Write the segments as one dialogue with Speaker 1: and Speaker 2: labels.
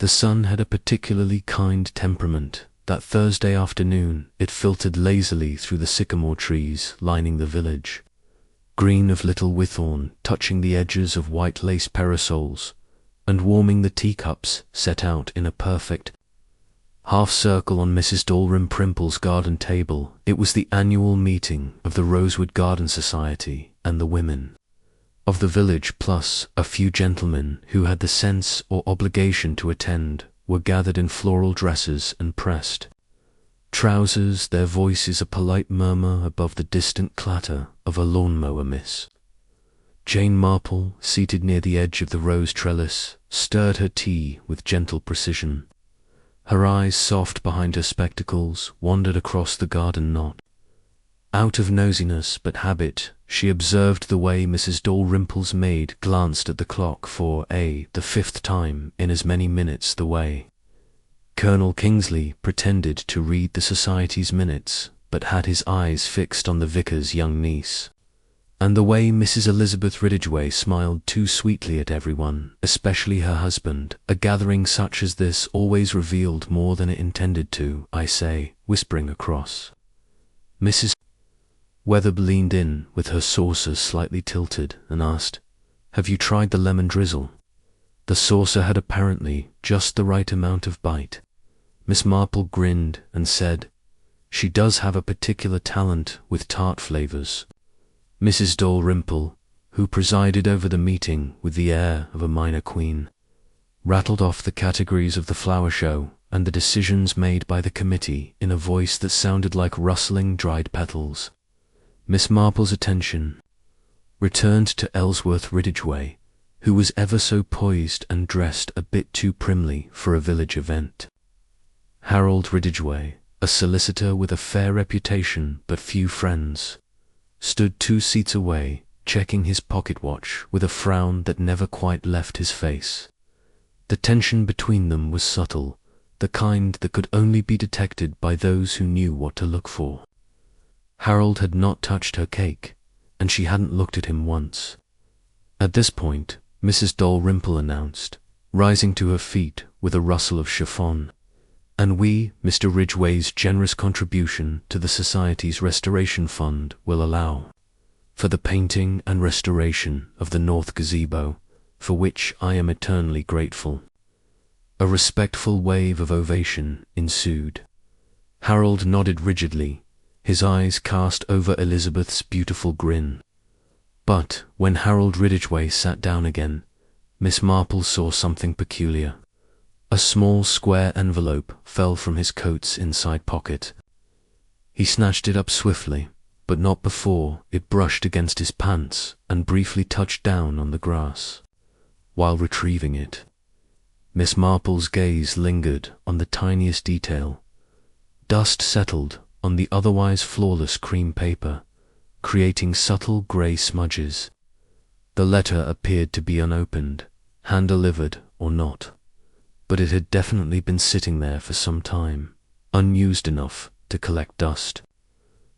Speaker 1: The sun had a particularly kind temperament. That Thursday afternoon it filtered lazily through the sycamore trees lining the village, green of little withorn, touching the edges of white lace parasols, and warming the teacups set out in a perfect half-circle on Mrs. Dalrymple's garden table. It was the annual meeting of the Rosewood Garden Society, and the women of the village, plus a few gentlemen who had the sense or obligation to attend, were gathered in floral dresses and pressed trousers, their voices a polite murmur above the distant clatter of a lawn-mower. Miss Jane Marple, seated near the edge of the rose trellis, stirred her tea with gentle precision. Her eyes, soft behind her spectacles, wandered across the garden, not out of nosiness but habit. She observed the way Mrs. Dalrymple's maid glanced at the clock for the 5th time in as many minutes, the way Colonel Kingsley pretended to read the society's minutes but had his eyes fixed on the vicar's young niece, and the way Mrs. Elizabeth Ridgway smiled too sweetly at everyone, especially her husband. A gathering such as this always revealed more than it intended to. I say, whispering across. Mrs. Wetherby leaned in with her saucer slightly tilted and asked, "Have you tried the lemon drizzle?" The saucer had apparently just the right amount of bite. Miss Marple grinned and said, "She does have a particular talent with tart flavors." Mrs. Dalrymple, who presided over the meeting with the air of a minor queen, rattled off the categories of the flower show and the decisions made by the committee in a voice that sounded like rustling dried petals. Miss Marple's attention returned to Ellsworth Ridgway, who was ever so poised and dressed a bit too primly for a village event. Harold Ridgway, a solicitor with a fair reputation but few friends, stood 2 seats away, checking his pocket watch with a frown that never quite left his face. The tension between them was subtle, the kind that could only be detected by those who knew what to look for. Harold had not touched her cake, and she hadn't looked at him once. At this point, Mrs. Dalrymple announced, rising to her feet with a rustle of chiffon, "And we, Mr. Ridgway's generous contribution to the Society's Restoration Fund, will allow for the painting and restoration of the North Gazebo, for which I am eternally grateful." A respectful wave of ovation ensued. Harold nodded rigidly, his eyes cast over Elizabeth's beautiful grin. But when Harold Ridgway sat down again, Miss Marple saw something peculiar. A small square envelope fell from his coat's inside pocket. He snatched it up swiftly, but not before it brushed against his pants and briefly touched down on the grass. While retrieving it, Miss Marple's gaze lingered on the tiniest detail. Dust settled on the otherwise flawless cream paper, creating subtle grey smudges. The letter appeared to be unopened, hand-delivered or not, but it had definitely been sitting there for some time, unused enough to collect dust.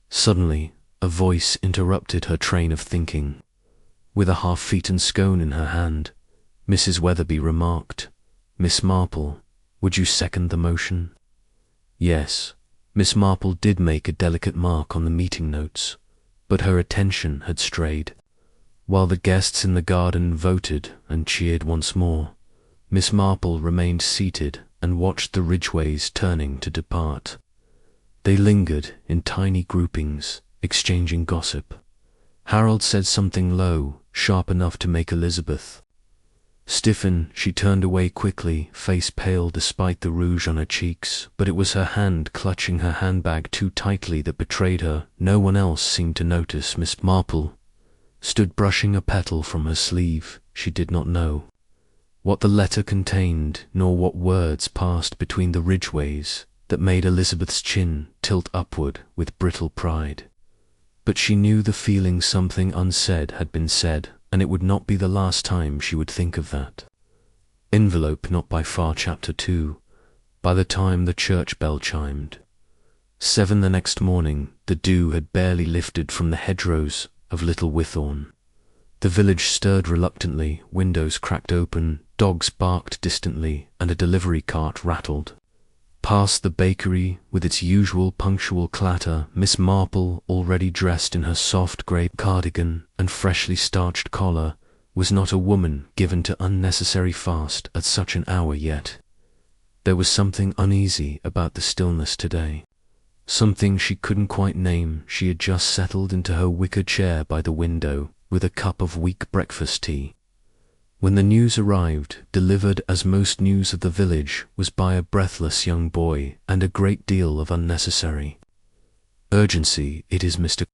Speaker 1: Suddenly, a voice interrupted her train of thinking. With a half-eaten scone in her hand, Mrs. Wetherby remarked, "Miss Marple, would you second the motion?" Yes, Miss Marple did make a delicate mark on the meeting notes, but her attention had strayed. While the guests in the garden voted and cheered once more, Miss Marple remained seated and watched the Ridgways turning to depart. They lingered in tiny groupings, exchanging gossip. Harold said something low, sharp enough to make Elizabeth stiffen. She turned away quickly, face pale despite the rouge on her cheeks, but it was her hand clutching her handbag too tightly that betrayed her. No one else seemed to notice. Miss Marple stood brushing a petal from her sleeve. She did not know what the letter contained, nor what words passed between the Ridgways that made Elizabeth's chin tilt upward with brittle pride. But she knew the feeling something unsaid had been said, and it would not be the last time she would think of that. Envelope not by far. Chapter 2. By the time the church bell chimed 7 the next morning, the dew had barely lifted from the hedgerows of Little Withorn. The village stirred reluctantly, windows cracked open, Dogs barked distantly, and a delivery cart rattled. Past the bakery, with its usual punctual clatter, Miss Marple, already dressed in her soft grey cardigan and freshly starched collar, was not a woman given to unnecessary fast at such an hour yet. There was something uneasy about the stillness today. Something she couldn't quite name. She had just settled into her wicker chair by the window with a cup of weak breakfast tea, when the news arrived, delivered as most news of the village was by a breathless young boy, and a great deal of unnecessary urgency. It is Mr.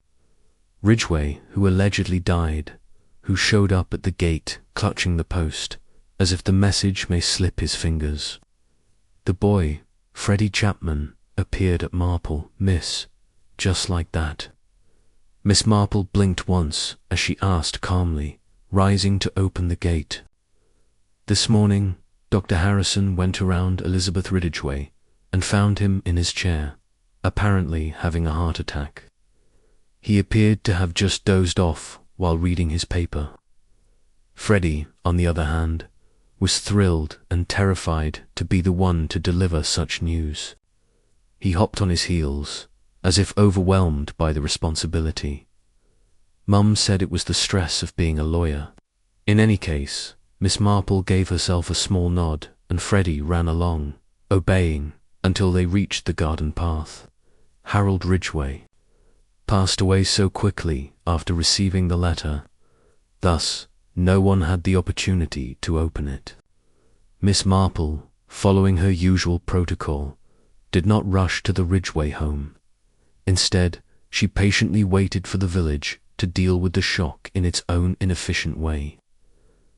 Speaker 1: Ridgway, who allegedly died, who showed up at the gate, clutching the post, as if the message may slip his fingers. The boy, Freddie Chapman, appeared at Marple, Miss, just like that. Miss Marple blinked once as she asked calmly, rising to open the gate. This morning, Dr. Harrison went around Elizabeth Ridgway and found him in his chair, apparently having a heart attack. He appeared to have just dozed off while reading his paper. Freddie, on the other hand, was thrilled and terrified to be the one to deliver such news. He hopped on his heels, as if overwhelmed by the responsibility. Mum said it was the stress of being a lawyer. In any case, Miss Marple gave herself a small nod, and Freddie ran along, obeying, until they reached the garden path. Harold Ridgway passed away so quickly after receiving the letter. Thus, no one had the opportunity to open it. Miss Marple, following her usual protocol, did not rush to the Ridgway home. Instead, she patiently waited for the village to deal with the shock in its own inefficient way.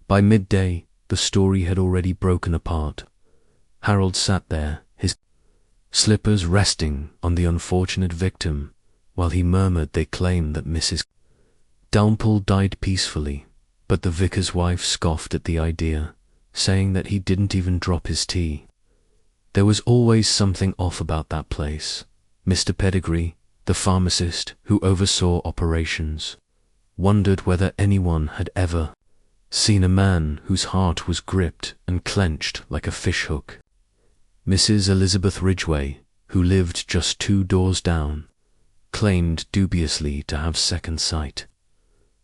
Speaker 1: By midday, the story had already broken apart. Harold sat there, his slippers resting on the unfortunate victim, while he murmured they claimed that Mrs. Dalrymple died peacefully, but the vicar's wife scoffed at the idea, saying that he didn't even drop his tea. There was always something off about that place. Mr. Pettigrew, the pharmacist who oversaw operations, wondered whether anyone had ever seen a man whose heart was gripped and clenched like a fishhook. Mrs. Elizabeth Ridgway, who lived just 2 doors down, claimed dubiously to have second sight,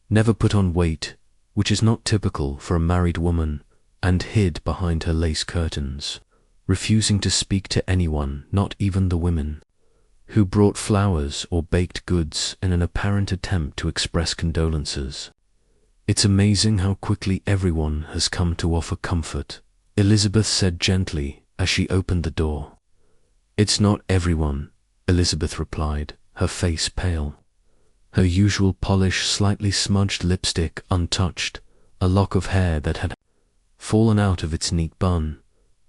Speaker 1: never put on weight, which is not typical for a married woman, and hid behind her lace curtains, refusing to speak to anyone, not even the women, who brought flowers or baked goods in an apparent attempt to express condolences. It's amazing how quickly everyone has come to offer comfort, Elizabeth said gently as she opened the door. It's not everyone, Elizabeth replied, her face pale. Her usual polished, slightly smudged lipstick untouched, a lock of hair that had fallen out of its neat bun,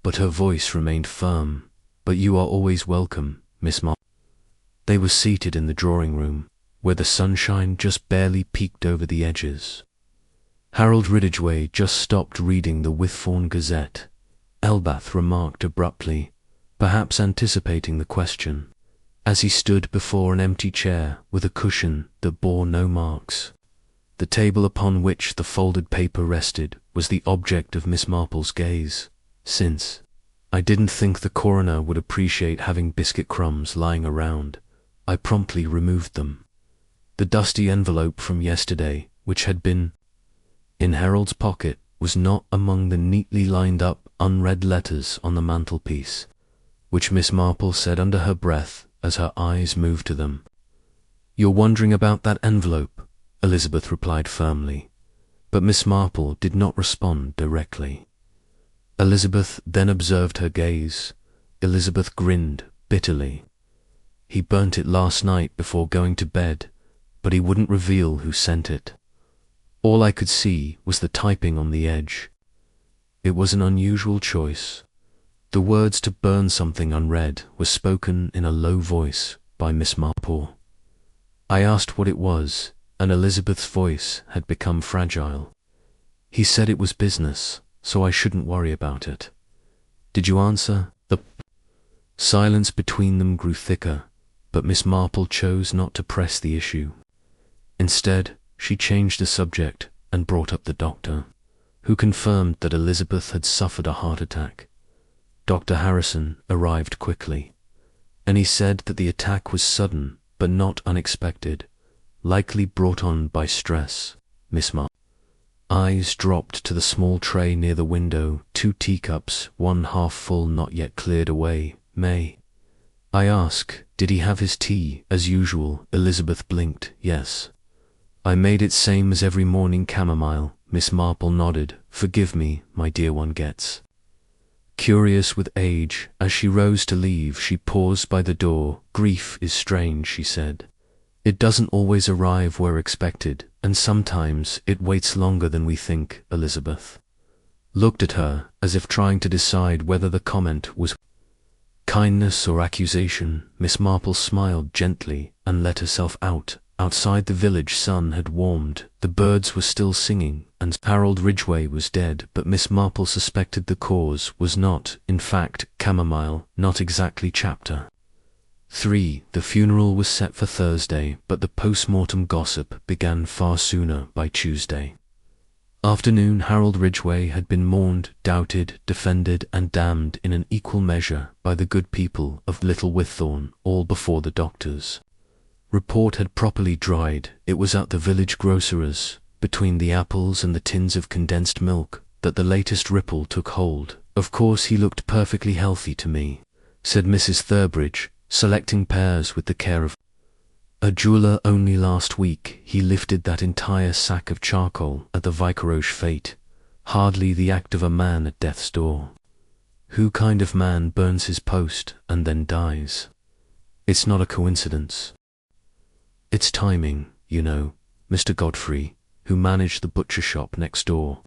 Speaker 1: but her voice remained firm. But you are always welcome, Miss Marple. They were seated in the drawing room, where the sunshine just barely peeked over the edges. Harold Ridgway just stopped reading the Whitthorne Gazette, Elbath remarked abruptly, perhaps anticipating the question, as he stood before an empty chair with a cushion that bore no marks. The table upon which the folded paper rested was the object of Miss Marple's gaze, since I didn't think the coroner would appreciate having biscuit crumbs lying around. I promptly removed them. The dusty envelope from yesterday, which had been in Harold's pocket, was not among the neatly lined up, unread letters on the mantelpiece, which Miss Marple said under her breath as her eyes moved to them. You're wondering about that envelope, Elizabeth replied firmly, but Miss Marple did not respond directly. Elizabeth then observed her gaze. Elizabeth grinned bitterly. He burnt it last night before going to bed, but he wouldn't reveal who sent it. All I could see was the typing on the edge. It was an unusual choice. The words to burn something unread were spoken in a low voice by Miss Marple. I asked what it was, and Elizabeth's voice had become fragile. He said it was business, so I shouldn't worry about it. Did you answer? The silence between them grew thicker, but Miss Marple chose not to press the issue. Instead, she changed the subject and brought up the doctor. who confirmed that Elizabeth had suffered a heart attack. Dr. Harrison arrived quickly, and he said that the attack was sudden but not unexpected, likely brought on by stress. Miss Marple eyes dropped to the small tray near the window, 2 teacups, one half full not yet cleared away. May I ask, did he have his tea, as usual? Elizabeth blinked. Yes. I made it same as every morning, chamomile. Miss Marple nodded. Forgive me, my dear one gets curious with age. As she rose to leave, she paused by the door. Grief is strange, she said. It doesn't always arrive where expected, and sometimes it waits longer than we think. Elizabeth looked at her, as if trying to decide whether the comment was kindness or accusation. Miss Marple smiled gently and let herself out. Outside, the village sun had warmed, the birds were still singing, and Harold Ridgway was dead, but Miss Marple suspected the cause was not, in fact, chamomile, not exactly. Chapter 3. The funeral was set for Thursday, but the post-mortem gossip began far sooner. By Tuesday afternoon, Harold Ridgway had been mourned, doubted, defended, and damned in an equal measure by the good people of Little Whitthorn, all before the doctor's report had properly dried. It was at the village grocer's, between the apples and the tins of condensed milk, that the latest ripple took hold. Of course he looked perfectly healthy to me, said Mrs. Thurbridge, selecting pears with the care of a jeweller. Only last week he lifted that entire sack of charcoal at the Vicaroche fete. Hardly the act of a man at death's door. Who kind of man burns his post and then dies? It's not a coincidence. It's timing, you know. Mr. Godfrey, who managed the butcher shop next door.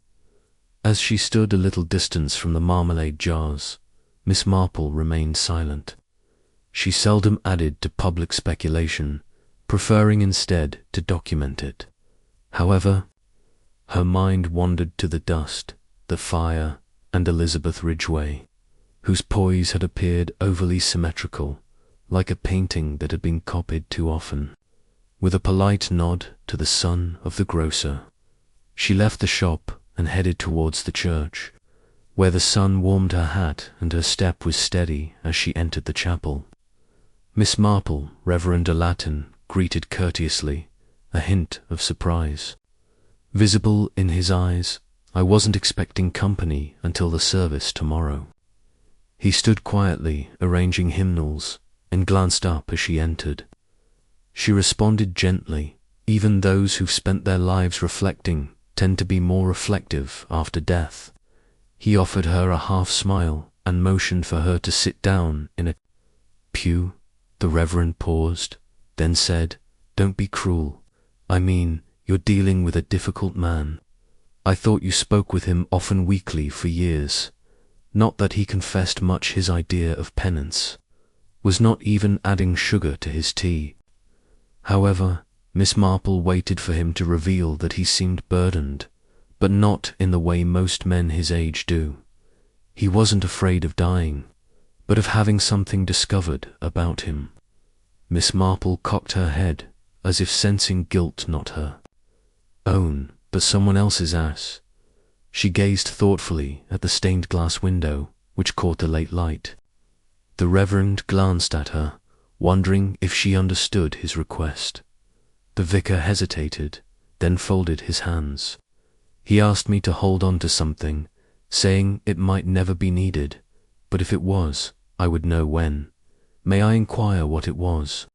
Speaker 1: As she stood a little distance from the marmalade jars, Miss Marple remained silent. She seldom added to public speculation, preferring instead to document it. However, her mind wandered to the dust, the fire, and Elizabeth Ridgway, whose poise had appeared overly symmetrical, like a painting that had been copied too often. With a polite nod to the son of the grocer, she left the shop and headed towards the church, where the sun warmed her hat and her step was steady as she entered the chapel. Miss Marple, Reverend Latin, greeted courteously, a hint of surprise visible in his eyes. I wasn't expecting company until the service tomorrow. He stood quietly, arranging hymnals, and glanced up as she entered. She responded gently. Even those who've spent their lives reflecting tend to be more reflective after death. He offered her a half smile and motioned for her to sit down in a pew. The Reverend paused, then said, "Don't be cruel. I mean, you're dealing with a difficult man. I thought you spoke with him often weekly for years. Not that he confessed much. His idea of penance was not even adding sugar to his tea." However, Miss Marple waited for him to reveal that he seemed burdened, but not in the way most men his age do. He wasn't afraid of dying, but of having something discovered about him. Miss Marple cocked her head, as if sensing guilt, not her own, but someone else's ass. She gazed thoughtfully at the stained glass window, which caught the late light. The Reverend glanced at her, wondering if she understood his request. The vicar hesitated, then folded his hands. He asked me to hold on to something, saying it might never be needed, but if it was, I would know when. May I inquire what it was?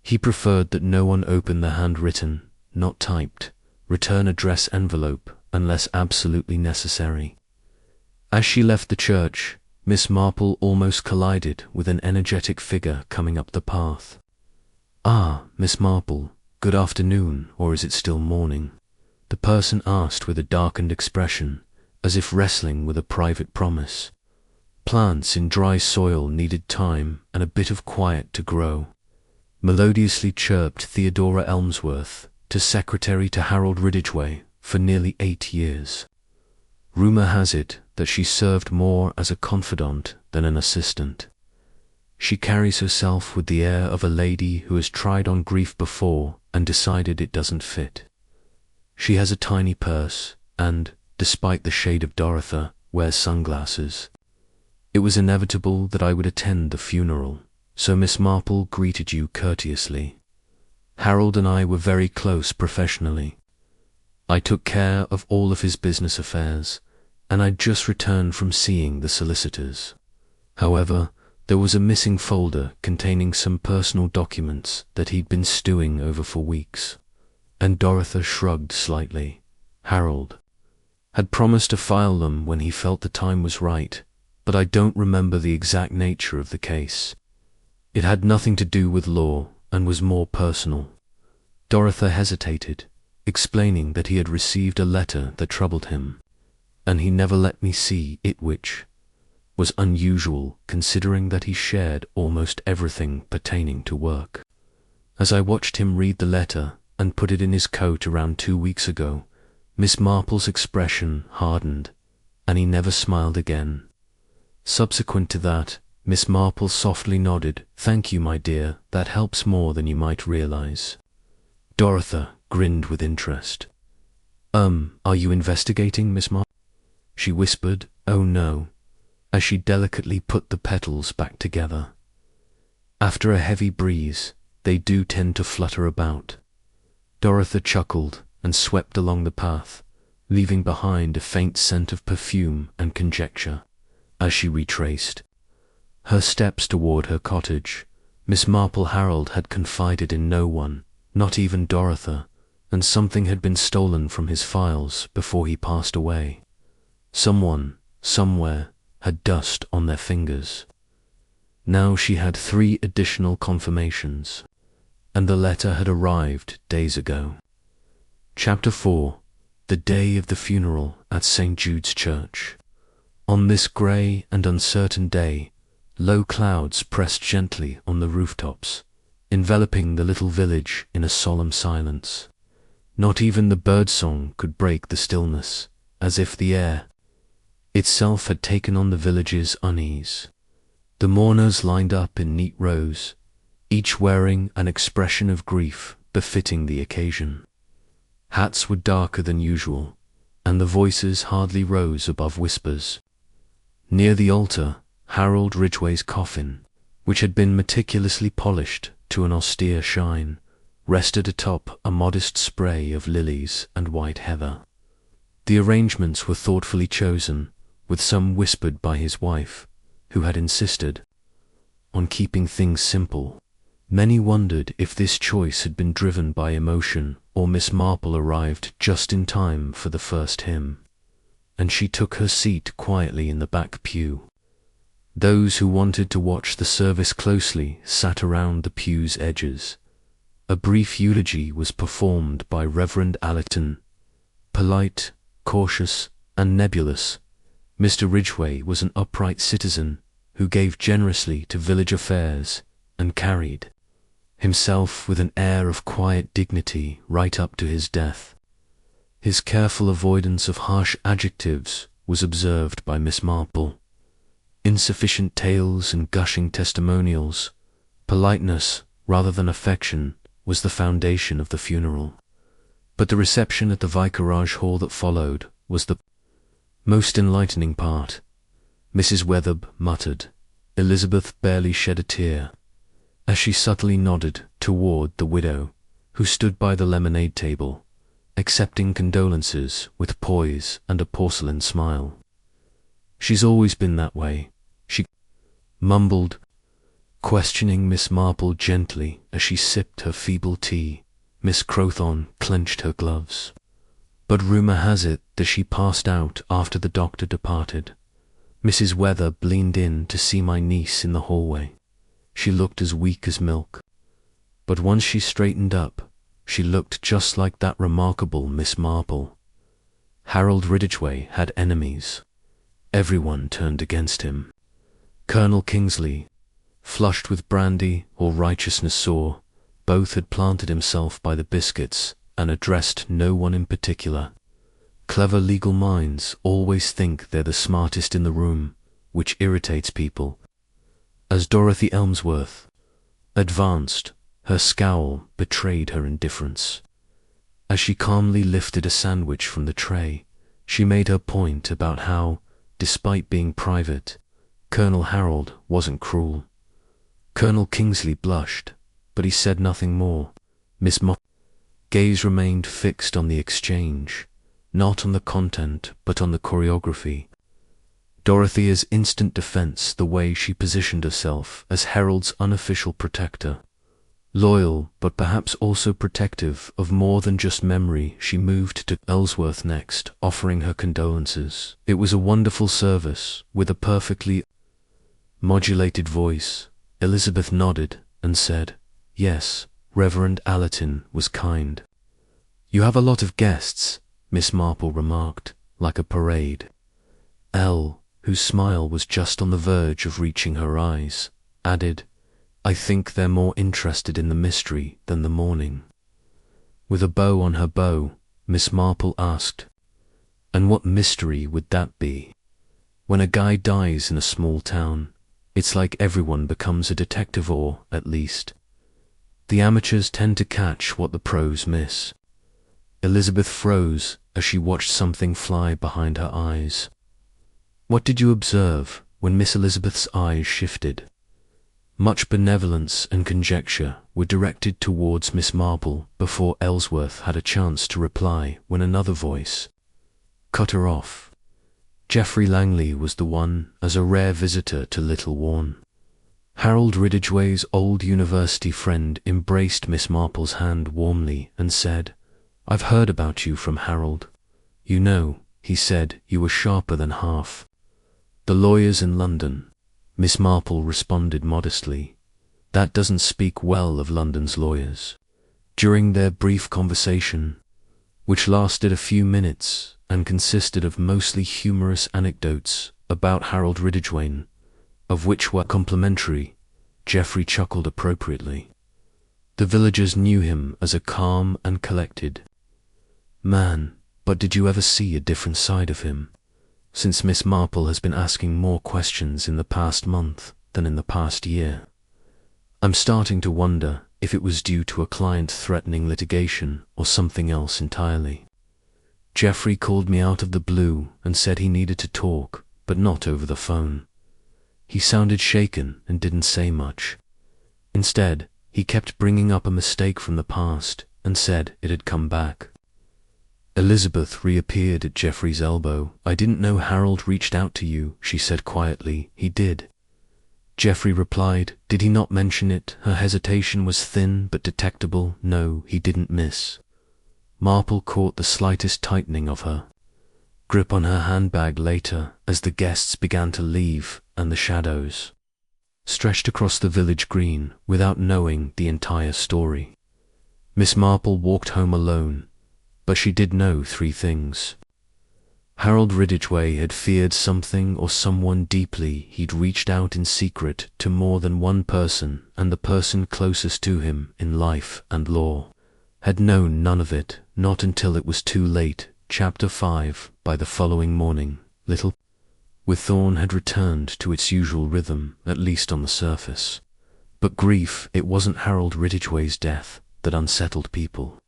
Speaker 1: He preferred that no one open the handwritten, not typed, return address envelope unless absolutely necessary. As she left the church, Miss Marple almost collided with an energetic figure coming up the path. "Ah, Miss Marple, good afternoon, or is it still morning?" the person asked with a darkened expression, as if wrestling with a private promise. Plants in dry soil needed time and a bit of quiet to grow. Melodiously chirped Theodora Elmsworth, to secretary to Harold Ridgway for nearly 8 years. Rumour has it that she served more as a confidant than an assistant. She carries herself with the air of a lady who has tried on grief before and decided it doesn't fit. She has a tiny purse and, despite the shade of Dorothy, wears sunglasses. It was inevitable that I would attend the funeral, so Miss Marple greeted you courteously. Harold and I were very close professionally. I took care of all of his business affairs, and I'd just returned from seeing the solicitors. However, there was a missing folder containing some personal documents that he'd been stewing over for weeks, and Dorothy shrugged slightly. Harold had promised to file them when he felt the time was right, but I don't remember the exact nature of the case. It had nothing to do with law and was more personal. Dorothy hesitated, explaining that he had received a letter that troubled him, and he never let me see it, which was unusual considering that he shared almost everything pertaining to work. As I watched him read the letter and put it in his coat around 2 weeks ago, Miss Marple's expression hardened, and he never smiled again. Subsequent to that, Miss Marple softly nodded. "Thank you, my dear, that helps more than you might realize." Dorothy grinned with interest. Are you investigating, Miss Marple?" she whispered. "Oh no," as she delicately put the petals back together. After a heavy breeze, they do tend to flutter about. Dorothy chuckled and swept along the path, leaving behind a faint scent of perfume and conjecture. As she retraced her steps toward her cottage, Miss Marple Harold had confided in no one, not even Dorothy, and something had been stolen from his files before he passed away. Someone, somewhere, had dust on their fingers. Now she had 3 additional confirmations, and the letter had arrived days ago. Chapter 4. The day of the funeral at St. Jude's Church. On this grey and uncertain day, low clouds pressed gently on the rooftops, enveloping the little village in a solemn silence. Not even the birdsong could break the stillness, as if the air itself had taken on the village's unease. The mourners lined up in neat rows, each wearing an expression of grief befitting the occasion. Hats were darker than usual, and the voices hardly rose above whispers. Near the altar, Harold Ridgway's coffin, which had been meticulously polished to an austere shine, rested atop a modest spray of lilies and white heather. The arrangements were thoughtfully chosen, with some whispered by his wife, who had insisted on keeping things simple. Many wondered if this choice had been driven by emotion or Miss Marple arrived just in time for the first hymn, and she took her seat quietly in the back pew. Those who wanted to watch the service closely sat around the pew's edges. A brief eulogy was performed by Reverend Allerton. Polite, cautious, and nebulous, Mr. Ridgway was an upright citizen who gave generously to village affairs and carried himself with an air of quiet dignity right up to his death. His careful avoidance of harsh adjectives was observed by Miss Marple. Insufficient tales and gushing testimonials, politeness rather than affection, was the foundation of the funeral. But the reception at the vicarage hall that followed was the most enlightening part. Mrs. Wetherby muttered. Elizabeth barely shed a tear, as she subtly nodded toward the widow, who stood by the lemonade table, accepting condolences with poise and a porcelain smile. "She's always been that way," she mumbled, questioning Miss Marple gently as she sipped her feeble tea. Miss Crowthorne clenched her gloves. "But rumour has it that she passed out after the doctor departed." Mrs. Wetherby leaned in to see my niece in the hallway. She looked as weak as milk, but once she straightened up, she looked just like that remarkable Miss Marple. Harold Ridgway had enemies. Everyone turned against him. Colonel Kingsley, flushed with brandy or righteousness sore, both had planted himself by the biscuits and addressed no one in particular. Clever legal minds always think they're the smartest in the room, which irritates people. As Dorothy Elmsworth advanced, her scowl betrayed her indifference. As she calmly lifted a sandwich from the tray, She made her point about how, despite being private, Colonel Harold wasn't cruel. Colonel Kingsley blushed, but he said nothing more. Miss Marple's gaze remained fixed on the exchange, not on the content but on the choreography. Dorothea's instant defense, the way she positioned herself as Harold's unofficial protector, loyal but perhaps also protective of more than just memory. She moved to Ellsworth next, offering her condolences. It was a wonderful service, with a perfectly modulated voice. Elizabeth nodded and said, "Yes, Reverend Allerton was kind." "You have a lot of guests," Miss Marple remarked, like a parade. Elle, whose smile was just on the verge of reaching her eyes, added, "I think they're more interested in the mystery than the morning." With a bow on her bow, Miss Marple asked, "And what mystery would that be? When a guy dies in a small town, it's like everyone becomes a detective, or, at least, the amateurs tend to catch what the pros miss." Elizabeth froze as she watched something fly behind her eyes. "What did you observe?" When Miss Elizabeth's eyes shifted, much benevolence and conjecture were directed towards Miss Marple before Ellsworth had a chance to reply when another voice cut her off. Geoffrey Langley was the one, as a rare visitor to Little Warren. Harold Ridgway's old university friend embraced Miss Marple's hand warmly and said, "I've heard about you from Harold. You know," he said, "you were sharper than half the lawyers in London." Miss Marple responded modestly, "That doesn't speak well of London's lawyers." During their brief conversation, which lasted a few minutes and consisted of mostly humorous anecdotes about Harold Ridgway, of which were complimentary, Geoffrey chuckled appropriately. The villagers knew him as a calm and collected man, but did you ever see a different side of him? Since Miss Marple has been asking more questions in the past month than in the past year, I'm starting to wonder if it was due to a client threatening litigation or something else entirely. Geoffrey called me out of the blue and said he needed to talk, but not over the phone. He sounded shaken and didn't say much. Instead, he kept bringing up a mistake from the past and said it had come back. Elizabeth reappeared at Geoffrey's elbow. "I didn't know Harold reached out to you," she said quietly. "He did." Geoffrey replied, "Did he not mention it?" Her hesitation was thin but detectable. "No, he didn't, miss." Marple caught the slightest tightening of her grip on her handbag later as the guests began to leave and the shadows stretched across the village green without knowing the entire story. Miss Marple walked home alone, but she did know 3 things. Harold Ridgway had feared something or someone deeply. He'd reached out in secret to more than one person, and the person closest to him in life and law had known none of it, not until it was too late. Chapter 5. By the following morning, Little Withorn had returned to its usual rhythm, at least on the surface. But grief, it wasn't Harold Ridgway's death that unsettled people.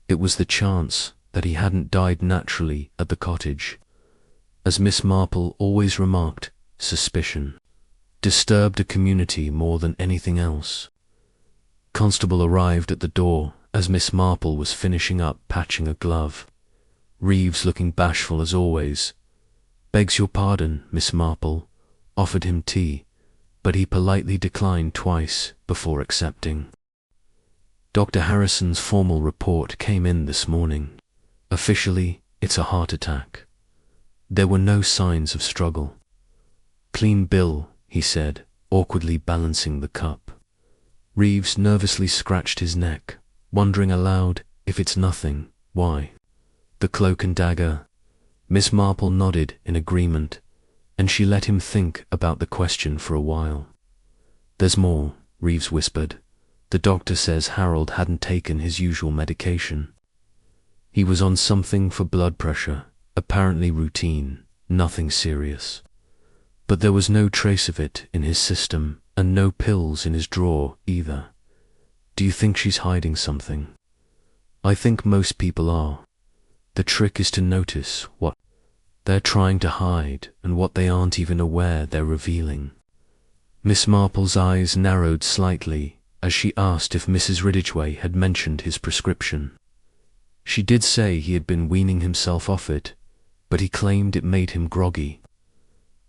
Speaker 1: It was the chance that he hadn't died naturally at the cottage. As Miss Marple always remarked, suspicion disturbed a community more than anything else. Constable arrived at the door as Miss Marple was finishing up patching a glove. Reeves, looking bashful as always, "Begs your pardon, Miss Marple," offered him tea, but he politely declined twice before accepting. Dr. Harrison's formal report came in this morning. Officially, it's a heart attack. There were no signs of struggle. "Clean bill," he said, awkwardly balancing the cup. Reeves nervously scratched his neck, wondering aloud, if it's nothing, why? The cloak and dagger. Miss Marple nodded in agreement, and she let him think about the question for a while. "There's more," Reeves whispered. "The doctor says Harold hadn't taken his usual medication. He was on something for blood pressure, apparently routine, nothing serious. But there was no trace of it in his system, and no pills in his drawer either. Do you think she's hiding something?" "I think most people are. The trick is to notice what They're trying to hide, and what they aren't even aware they're revealing. Miss Marple's eyes narrowed slightly as she asked if Mrs. Ridgway had mentioned his prescription. She did say he had been weaning himself off it, but he claimed it made him groggy.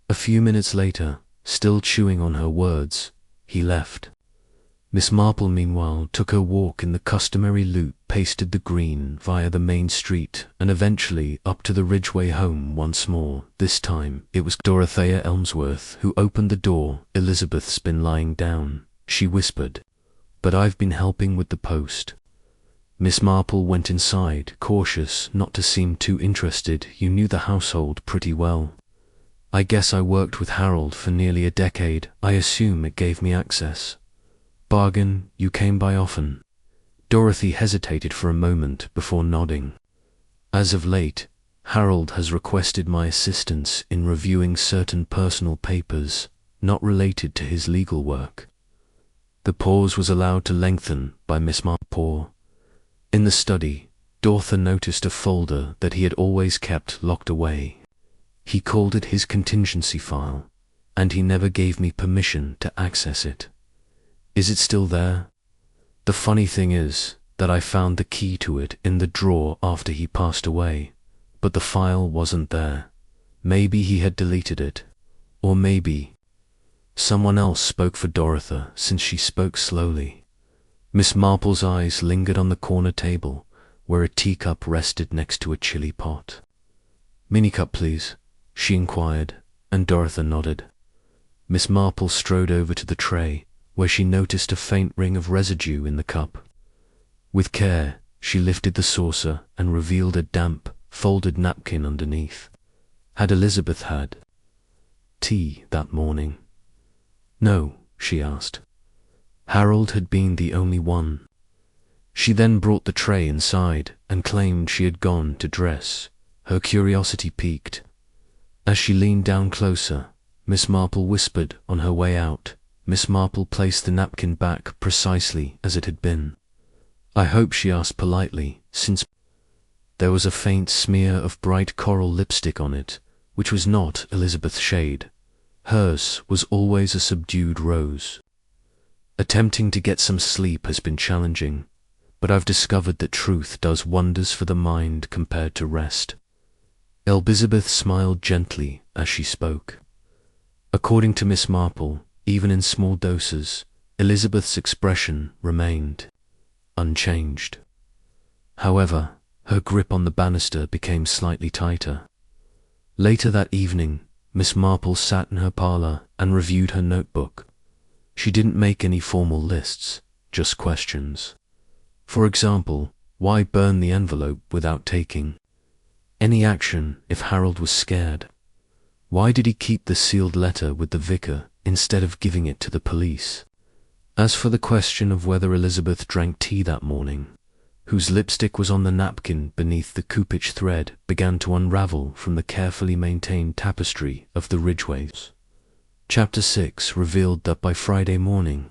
Speaker 1: A few minutes later, still chewing on her words, he left. Miss Marple, meanwhile, took her walk in the customary loop, pasted the green via the main street, and eventually up to the Ridgway home once more. This time it was Dorothea Elmsworth who opened the door. "Elizabeth's been lying down," she whispered, "but I've been helping with the post." Miss Marple went inside, cautious not to seem too interested. "You knew the household pretty well." "I guess I worked with Harold for nearly a decade. I assume it gave me access." "Bargain, you came by often?" Dorothy hesitated for a moment before nodding. "As of late, Harold has requested my assistance in reviewing certain personal papers not related to his legal work." The pause was allowed to lengthen by Miss Marple. In the study, Dorothy noticed a folder that he had always kept locked away. "He called it his contingency file, and he never gave me permission to access it. Is it still there? The funny thing is that I found the key to it in the drawer after he passed away, but the file wasn't there. Maybe he had deleted it, or maybe—" Someone else spoke for Dorothy, since she spoke slowly. Miss Marple's eyes lingered on the corner table, where a teacup rested next to a chili pot. "Minicup, please," she inquired, and Dorothy nodded. Miss Marple strode over to the tray, where she noticed a faint ring of residue in the cup. With care, she lifted the saucer and revealed a damp, folded napkin underneath. Had Elizabeth had tea that morning? "No," she asked. Harold had been the only one. She then brought the tray inside and claimed she had gone to dress. Her curiosity piqued. As she leaned down closer, Miss Marple whispered on her way out. Miss Marple placed the napkin back precisely as it had been. "I hope," she asked politely, since there was a faint smear of bright coral lipstick on it, which was not Elizabeth's shade. Hers was always a subdued rose. "Attempting to get some sleep has been challenging, but I've discovered that truth does wonders for the mind compared to rest." Elizabeth smiled gently as she spoke. According to Miss Marple, even in small doses, Elizabeth's expression remained unchanged. However, her grip on the banister became slightly tighter. Later that evening, Miss Marple sat in her parlor and reviewed her notebook. She didn't make any formal lists, just questions. For example, why burn the envelope without taking any action if Harold was scared? Why did he keep the sealed letter with the vicar instead of giving it to the police? As for the question of whether Elizabeth drank tea that morning, whose lipstick was on the napkin beneath the coupage thread began to unravel from the carefully maintained tapestry of the Ridgways. Chapter 6 revealed that by Friday morning,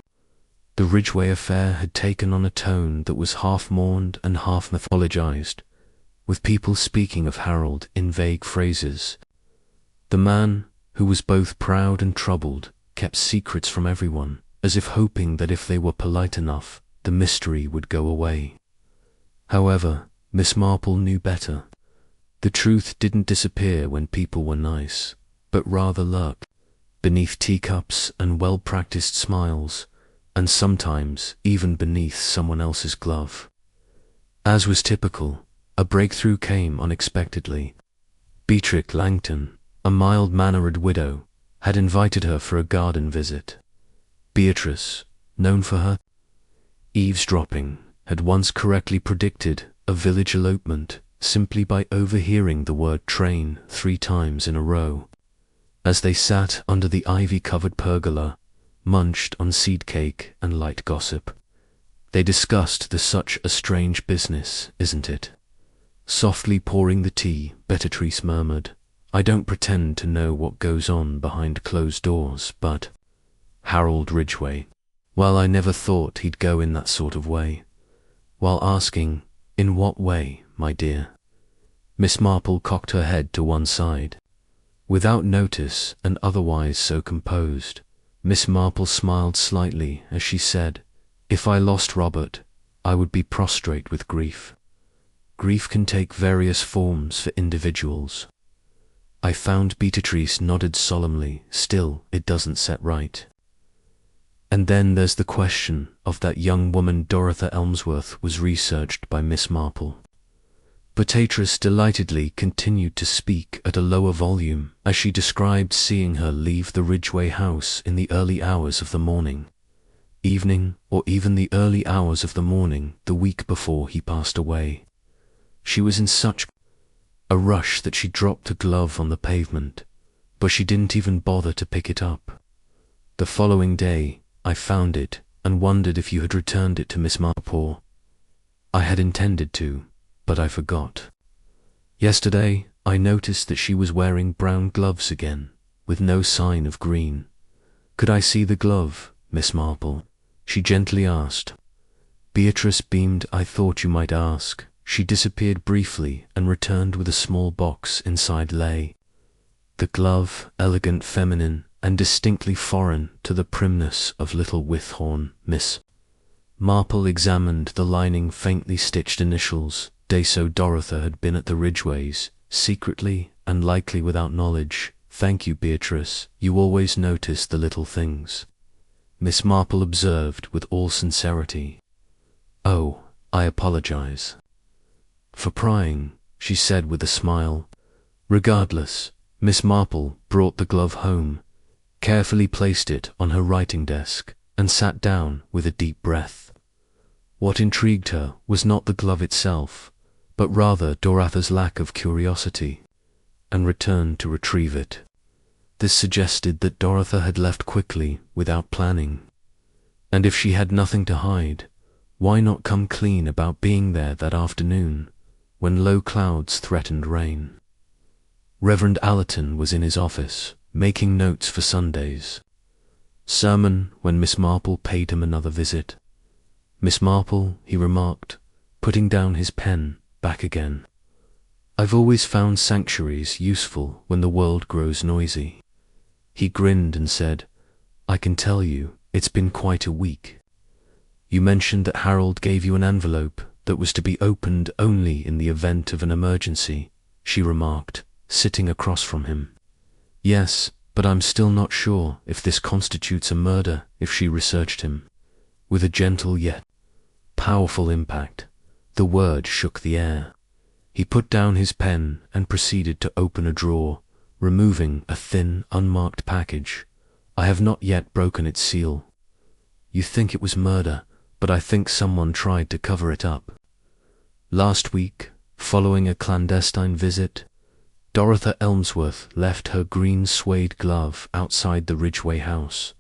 Speaker 1: the Ridgway affair had taken on a tone that was half mourned and half mythologized, with people speaking of Harold in vague phrases. The man, who was both proud and troubled, kept secrets from everyone, as if hoping that if they were polite enough, the mystery would go away. However, Miss Marple knew better. The truth didn't disappear when people were nice, but rather lurked beneath teacups and well-practiced smiles, and sometimes even beneath someone else's glove. As was typical, a breakthrough came unexpectedly. Beatrix Langton, a mild-mannered widow, had invited her for a garden visit. Beatrice, known for her eavesdropping, had once correctly predicted a village elopement simply by overhearing the word train 3 times in a row. As they sat under the ivy-covered pergola, munched on seed cake and light gossip, they discussed the "such a strange business, isn't it?" Softly pouring the tea, Beatrice murmured, "I don't pretend to know what goes on behind closed doors, but Harold Ridgway, well, I never thought he'd go in that sort of way," while asking, "In what way, my dear?" Miss Marple cocked her head to one side. Without notice and otherwise so composed, Miss Marple smiled slightly as she said, "If I lost Robert, I would be prostrate with grief. Grief can take various forms for individuals." I found Beatrice nodded solemnly. "Still, it doesn't set right. And then there's the question of that young woman Dorothy Elmsworth was researched by Miss Marple." Beatrice delightedly continued to speak at a lower volume as she described seeing her leave the Ridgway house in the early hours of the morning, evening, or even the early hours of the morning the week before he passed away. She was in such a rush that she dropped a glove on the pavement, but she didn't even bother to pick it up. The following day, I found it and wondered if you had returned it to Miss Marple. I had intended to, but I forgot. Yesterday, I noticed that she was wearing brown gloves again, with no sign of green. "Could I see the glove, Miss Marple?" she gently asked. Beatrice beamed. "I thought you might ask." She disappeared briefly and returned with a small box inside lay. The glove, elegant, feminine, and distinctly foreign to the primness of little Withorn. Miss Marple examined the lining faintly stitched initials. So Dorothy had been at the Ridgways, secretly and likely without knowledge. "Thank you, Beatrice. You always notice the little things," Miss Marple observed with all sincerity. "Oh, I apologize for prying," she said with a smile. Regardless, Miss Marple brought the glove home, carefully placed it on her writing desk, and sat down with a deep breath. What intrigued her was not the glove itself, but rather Dorothy's lack of curiosity, and return to retrieve it. This suggested that Dorothy had left quickly, without planning. And if she had nothing to hide, why not come clean about being there that afternoon, when low clouds threatened rain? Reverend Allerton was in his office, making notes for Sunday's sermon when Miss Marple paid him another visit. "Miss Marple," he remarked, putting down his pen back again, "I've always found sanctuaries useful when the world grows noisy." He grinned and said, "I can tell you, it's been quite a week. You mentioned that Harold gave you an envelope that was to be opened only in the event of an emergency," she remarked, sitting across from him. "Yes, but I'm still not sure if this constitutes a murder." If she researched him. With a gentle yet powerful impact, the word shook the air. He put down his pen and proceeded to open a drawer, removing a thin, unmarked package. "I have not yet broken its seal. You think it was murder, but I think someone tried to cover it up. Last week, following a clandestine visit, Dorothy Elmsworth left her green suede glove outside the Ridgway house,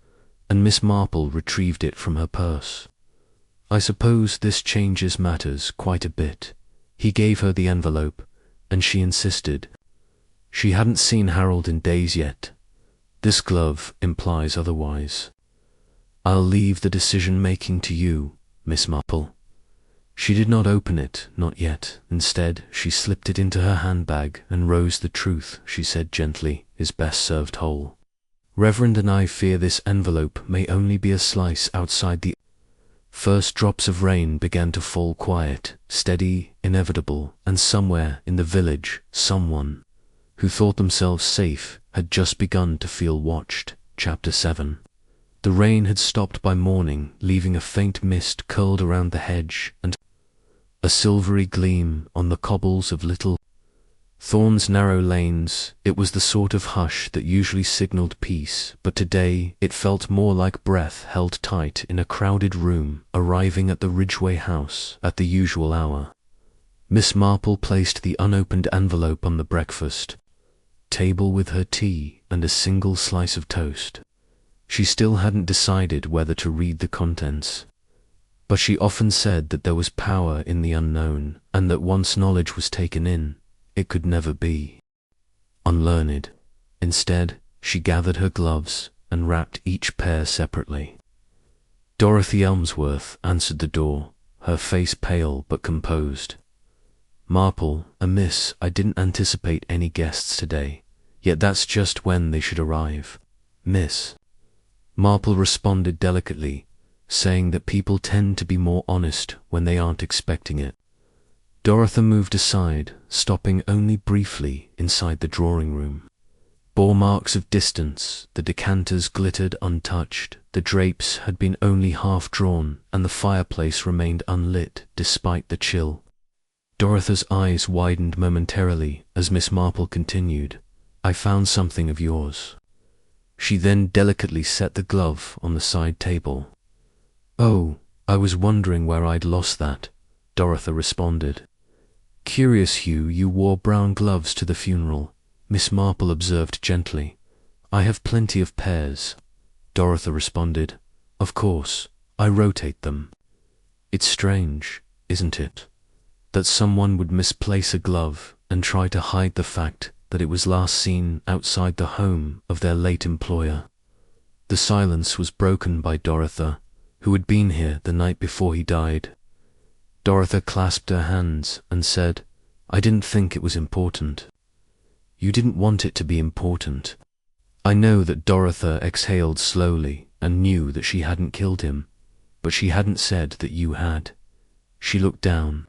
Speaker 1: and Miss Marple retrieved it from her purse. I suppose this changes matters quite a bit." He gave her the envelope, and she insisted. She hadn't seen Harold in days yet. "This glove implies otherwise. I'll leave the decision-making to you, Miss Marple." She did not open it, not yet. Instead, she slipped it into her handbag, and "Rose, the truth," she said gently, "is best served whole. Reverend and I fear this envelope may only be a slice outside the..." First drops of rain began to fall, quiet, steady, inevitable, and somewhere in the village, someone who thought themselves safe had just begun to feel watched. Chapter 7. The rain had stopped by morning, leaving a faint mist curled around the hedge and a silvery gleam on the cobbles of Little Thorn's narrow lanes. It was the sort of hush that usually signaled peace, but today it felt more like breath held tight in a crowded room. Arriving at the Ridgway house at the usual hour, Miss Marple placed the unopened envelope on the breakfast table with her tea and a single slice of toast. She still hadn't decided whether to read the contents, but she often said that there was power in the unknown, and that once knowledge was taken in, it could never be unlearned. Instead, she gathered her gloves and wrapped each pair separately. Dorothy Elmsworth answered the door, her face pale but composed. Marple, miss, I didn't anticipate any guests today, yet that's just when they should arrive. Miss Marple responded delicately, saying that people tend to be more honest when they aren't expecting it. Dorothy moved aside, stopping only briefly inside the drawing room. Bore marks of distance, the decanters glittered untouched, the drapes had been only half drawn, and the fireplace remained unlit despite the chill. Dorothy's eyes widened momentarily as Miss Marple continued, I found something of yours. She then delicately set the glove on the side table. Oh, I was wondering where I'd lost that, Dorothy responded. Curious, Hugh, you wore brown gloves to the funeral, Miss Marple observed gently. I have plenty of pairs, Dorothy responded. Of course, I rotate them. It's strange, isn't it, that someone would misplace a glove and try to hide the fact that it was last seen outside the home of their late employer. The silence was broken by Dorothy, who had been here the night before he died. Dorothy clasped her hands and said, I didn't think it was important. You didn't want it to be important. I know that Dorothy exhaled slowly and knew that she hadn't killed him, but she hadn't said that you had. She looked down.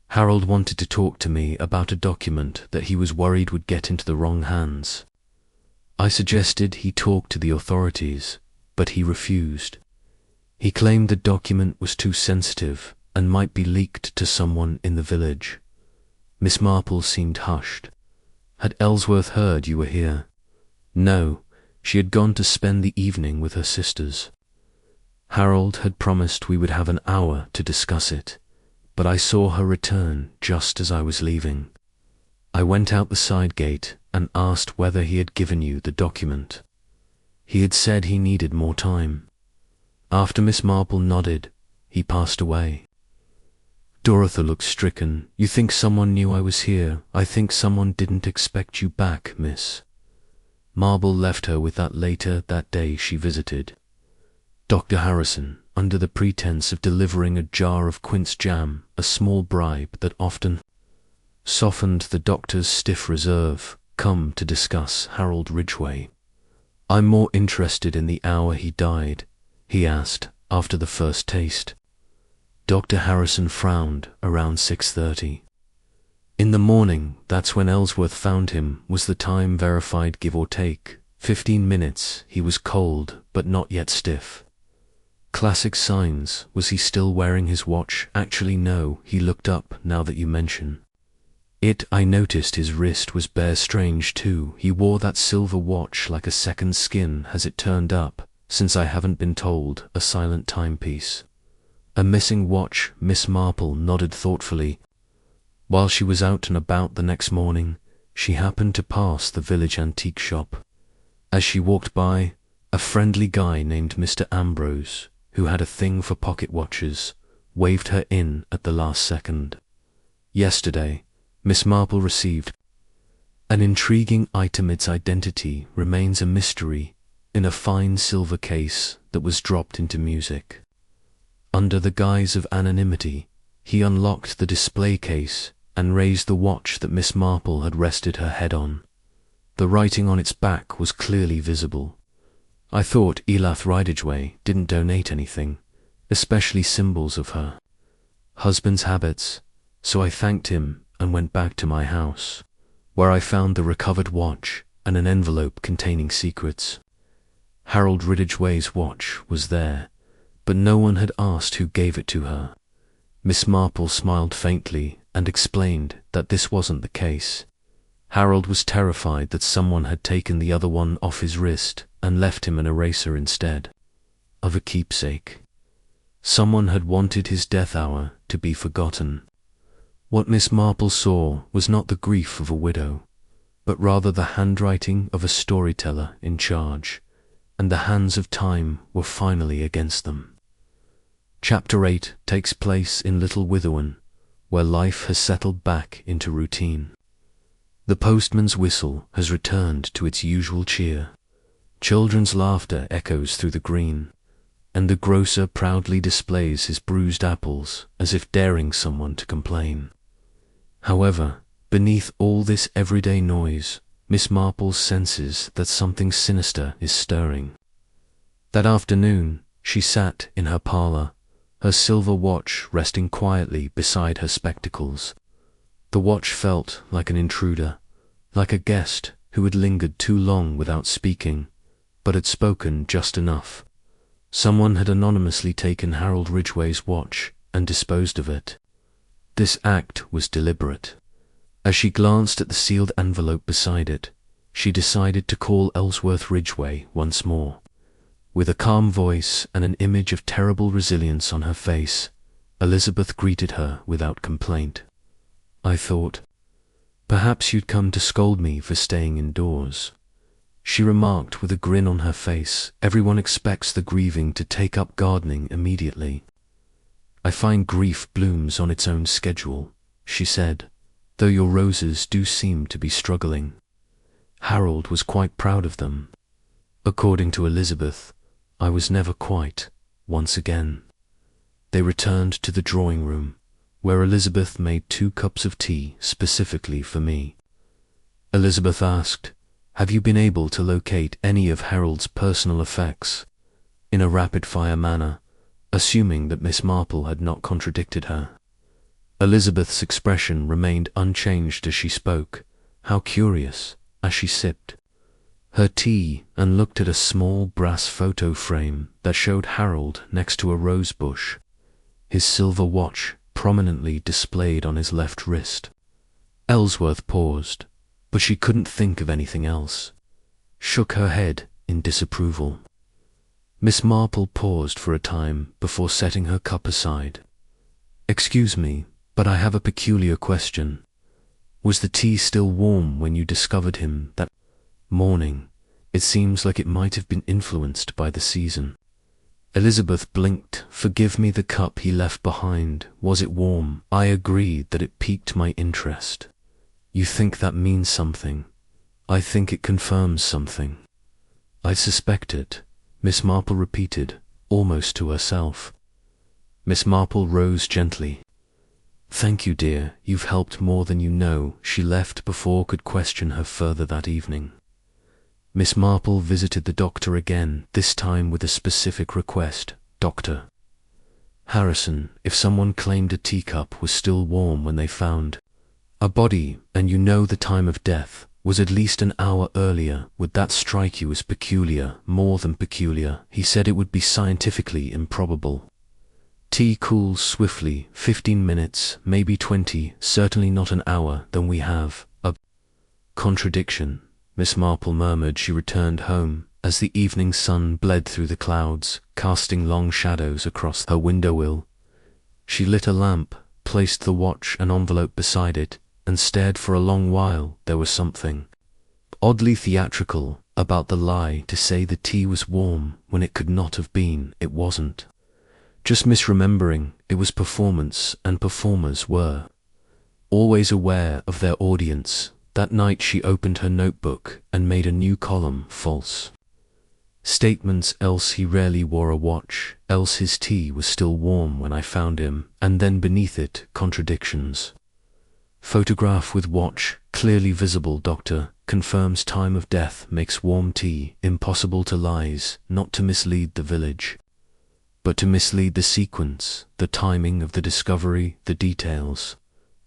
Speaker 1: Harold wanted to talk to me about a document that he was worried would get into the wrong hands. I suggested he talk to the authorities, but he refused. He claimed the document was too sensitive and might be leaked to someone in the village. Miss Marple seemed hushed. Had Ellsworth heard you were here? No, she had gone to spend the evening with her sisters. Harold had promised we would have an hour to discuss it, but I saw her return just as I was leaving. I went out the side gate and asked whether he had given you the document. He had said he needed more time. After Miss Marple nodded, he passed away. Dorothy looked stricken. You think someone knew I was here? I think someone didn't expect you back, miss. Marple left her with that later that day she visited. Dr. Harrison, under the pretense of delivering a jar of quince jam, a small bribe that often softened the doctor's stiff reserve, come to discuss Harold Ridgway. I'm more interested in the hour he died, he asked after the first taste. Dr. Harrison frowned around 6:30. In the morning, that's when Ellsworth found him, was the time verified give or take. 15 minutes, he was cold but not yet stiff. Classic signs, was he still wearing his watch? Actually no, he looked up now that you mention it. I noticed his wrist was bare. Strange too, he wore that silver watch like a second skin. Has it turned up, since I haven't been told? A silent timepiece. A missing watch, Miss Marple nodded thoughtfully. While she was out and about the next morning, she happened to pass the village antique shop. As she walked by, a friendly guy named Mr. Ambrose, who had a thing for pocket watches, waved her in at the last second. Yesterday, Miss Marple received an intriguing item. Its identity remains a mystery, in a fine silver case that was dropped into music. Under the guise of anonymity, he unlocked the display case and raised the watch that Miss Marple had rested her head on. The writing on its back was clearly visible. I thought Elath Ridgway didn't donate anything, especially symbols of her husband's habits, so I thanked him and went back to my house, where I found the recovered watch and an envelope containing secrets. Harold Ridgway's watch was there, but no one had asked who gave it to her. Miss Marple smiled faintly and explained that this wasn't the case. Harold was terrified that someone had taken the other one off his wrist and left him an eraser instead of a keepsake. Someone had wanted his death hour to be forgotten. What Miss Marple saw was not the grief of a widow, but rather the handwriting of a storyteller in charge, and the hands of time were finally against them. Chapter 8 takes place in Little Witherwen, where life has settled back into routine. The postman's whistle has returned to its usual cheer. Children's laughter echoes through the green, and the grocer proudly displays his bruised apples as if daring someone to complain. However, beneath all this everyday noise, Miss Marple senses that something sinister is stirring. That afternoon, she sat in her parlour, her silver watch resting quietly beside her spectacles. The watch felt like an intruder, like a guest who had lingered too long without speaking, but had spoken just enough. Someone had anonymously taken Harold Ridgway's watch and disposed of it. This act was deliberate. As she glanced at the sealed envelope beside it, she decided to call Ellsworth Ridgway once more. With a calm voice and an image of terrible resilience on her face, Elizabeth greeted her without complaint. "I thought, perhaps you'd come to scold me for staying indoors," she remarked with a grin on her face. "Everyone expects the grieving to take up gardening immediately." "I find grief blooms on its own schedule," she said, "though your roses do seem to be struggling." Harold was quite proud of them. According to Elizabeth, I was never quite, once again. They returned to the drawing room, where Elizabeth made 2 cups of tea specifically for me. Elizabeth asked, "Have you been able to locate any of Harold's personal effects?" in a rapid-fire manner, assuming that Miss Marple had not contradicted her. Elizabeth's expression remained unchanged as she spoke. How curious, as she sipped her tea and looked at a small brass photo frame that showed Harold next to a rose bush, his silver watch prominently displayed on his left wrist. Ellsworth paused, but she couldn't think of anything else. Shook her head in disapproval. Miss Marple paused for a time before setting her cup aside. "Excuse me, but I have a peculiar question. Was the tea still warm when you discovered him that morning? It seems like it might have been influenced by the season." Elizabeth blinked. "Forgive me, the cup he left behind. Was it warm?" I agreed that it piqued my interest. "You think that means something? I think it confirms something." "I suspected," Miss Marple repeated, almost to herself. Miss Marple rose gently. "Thank you, dear, you've helped more than you know." She left before could question her further that evening. Miss Marple visited the doctor again, this time with a specific request. "Doctor Harrison, if someone claimed a teacup was still warm when they found a body, and you know the time of death was at least an hour earlier, would that strike you as peculiar, more than peculiar?" He said it would be scientifically improbable. "Tea cools swiftly, 15 minutes, maybe 20, certainly not an hour. Then we have a contradiction," Miss Marple murmured. She returned home as the evening sun bled through the clouds, casting long shadows across her window-sill. She lit a lamp, placed the watch and envelope beside it, and stared for a long while. There was something oddly theatrical about the lie to say the tea was warm when it could not have been. It wasn't just misremembering, it was performance, and performers were always aware of their audience. That night she opened her notebook and made a new column. False statements, else he rarely wore a watch, else his tea was still warm when I found him, and then beneath it, contradictions. Photograph with watch, clearly visible. Doctor confirms time of death, makes warm tea. Impossible to lies, not to mislead the village, but to mislead the sequence, the timing of the discovery, the details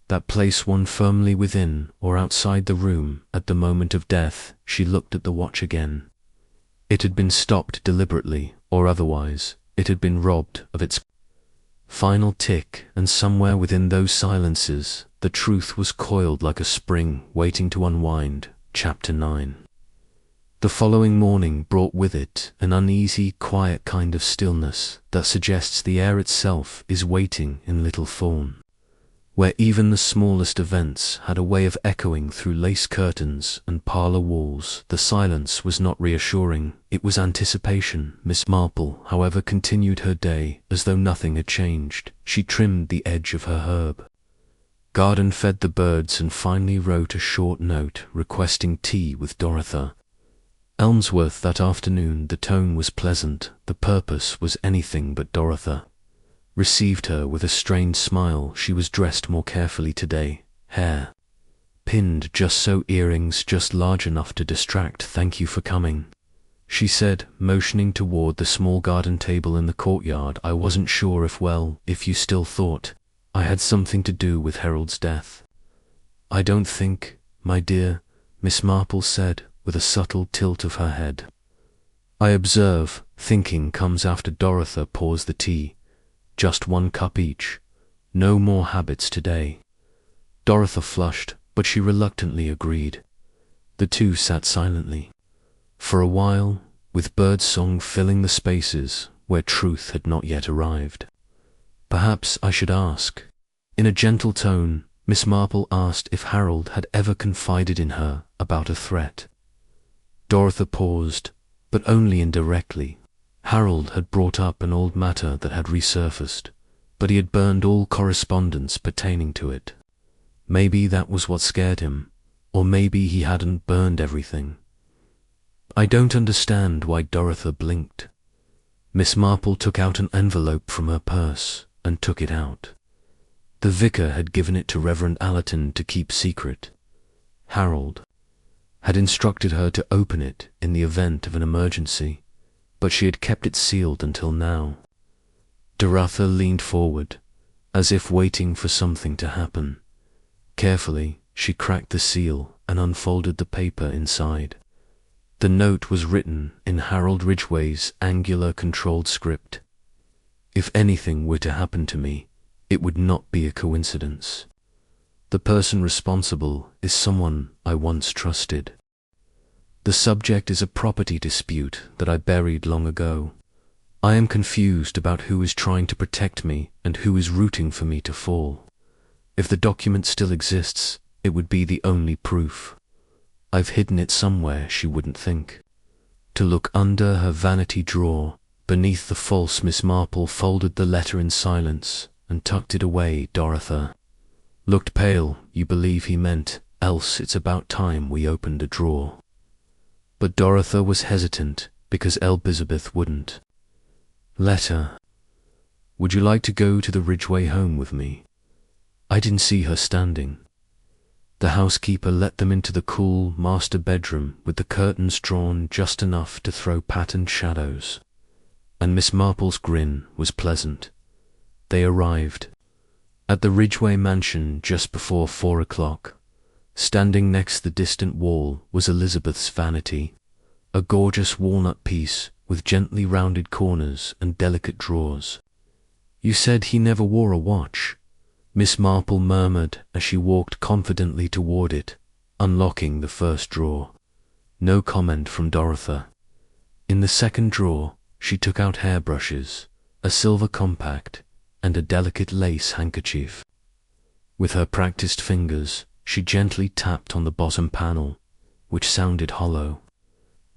Speaker 1: that place one firmly within or outside the room at the moment of death. She looked at the watch again. It had been stopped deliberately, or otherwise, it had been robbed of its final tick, and somewhere within those silences, the truth was coiled like a spring waiting to unwind. Chapter 9. The following morning brought with it an uneasy, quiet kind of stillness that suggests the air itself is waiting in Little Thorn, where even the smallest events had a way of echoing through lace curtains and parlour walls. The silence was not reassuring, it was anticipation. Miss Marple, however, continued her day as though nothing had changed. She trimmed the edge of her herb garden, fed the birds, and finally wrote a short note requesting tea with Dorothy Elmsworth that afternoon. The tone was pleasant, the purpose was anything but. Dorothy received her with a strained smile. She was dressed more carefully today, hair pinned just so, earrings just large enough to distract. "Thank you for coming," she said, motioning toward the small garden table in the courtyard. "I wasn't sure if you still thought I had something to do with Harold's death." "I don't think, my dear," Miss Marple said, with a subtle tilt of her head. "I observe, thinking comes after." Dorothy pours the tea. "Just 1 cup each. No more habits today." Dorothy flushed, but she reluctantly agreed. The two sat silently for a while, with birdsong filling the spaces where truth had not yet arrived. "Perhaps I should ask." In a gentle tone, Miss Marple asked if Harold had ever confided in her about a threat. Dorothy paused, but only indirectly. Harold had brought up an old matter that had resurfaced, but he had burned all correspondence pertaining to it. Maybe that was what scared him, or maybe he hadn't burned everything. "I don't understand why." Dorothy blinked. Miss Marple took out an envelope from her purse and took it out. The vicar had given it to Reverend Allerton to keep secret. Harold had instructed her to open it in the event of an emergency, but she had kept it sealed until now. Dorothy leaned forward, as if waiting for something to happen. Carefully, she cracked the seal and unfolded the paper inside. The note was written in Harold Ridgway's angular, controlled script. "If anything were to happen to me, it would not be a coincidence. The person responsible is someone I once trusted. The subject is a property dispute that I buried long ago. I am confused about who is trying to protect me and who is rooting for me to fall. If the document still exists, it would be the only proof. I've hidden it somewhere she wouldn't think." To look under her vanity drawer, beneath the false Miss Marple folded the letter in silence and tucked it away. Dorothy looked pale. "You believe he meant, else it's about time we opened a drawer." But Dorothy was hesitant because Elizabeth wouldn't. "Letter. Would you like to go to the Ridgway home with me?" I didn't see her standing. The housekeeper let them into the cool master bedroom with the curtains drawn just enough to throw patterned shadows, and Miss Marple's grin was pleasant. They arrived at the Ridgway mansion just before 4 o'clock. Standing next the distant wall was Elizabeth's vanity, a gorgeous walnut piece with gently rounded corners and delicate drawers. "You said he never wore a watch," Miss Marple murmured as she walked confidently toward it, unlocking the first drawer. No comment from Dorothy. In the second drawer, she took out hairbrushes, a silver compact, and a delicate lace handkerchief. With her practiced fingers, she gently tapped on the bottom panel, which sounded hollow.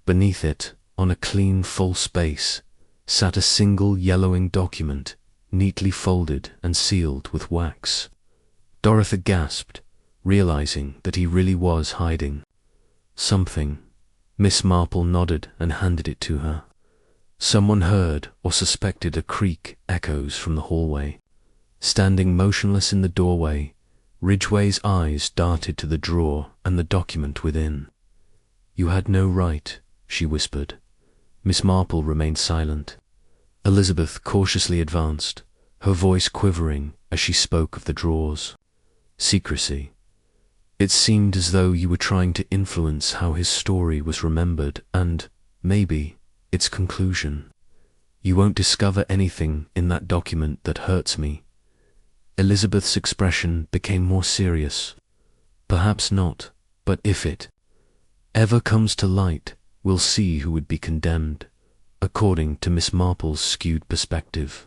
Speaker 1: Beneath it, on a clean, full space, sat a single yellowing document, neatly folded and sealed with wax. Dorothy gasped, realizing that he really was hiding something. Miss Marple nodded and handed it to her. Someone heard or suspected a creak echoes from the hallway. Standing motionless in the doorway, Ridgway's eyes darted to the drawer and the document within. "You had no right," she whispered. Miss Marple remained silent. Elizabeth cautiously advanced, her voice quivering as she spoke of the drawers. "Secrecy. It seemed as though you were trying to influence how his story was remembered and, maybe, its conclusion. You won't discover anything in that document that hurts me." Elizabeth's expression became more serious. "Perhaps not, but if it ever comes to light, we'll see who would be condemned, according to Miss Marple's skewed perspective."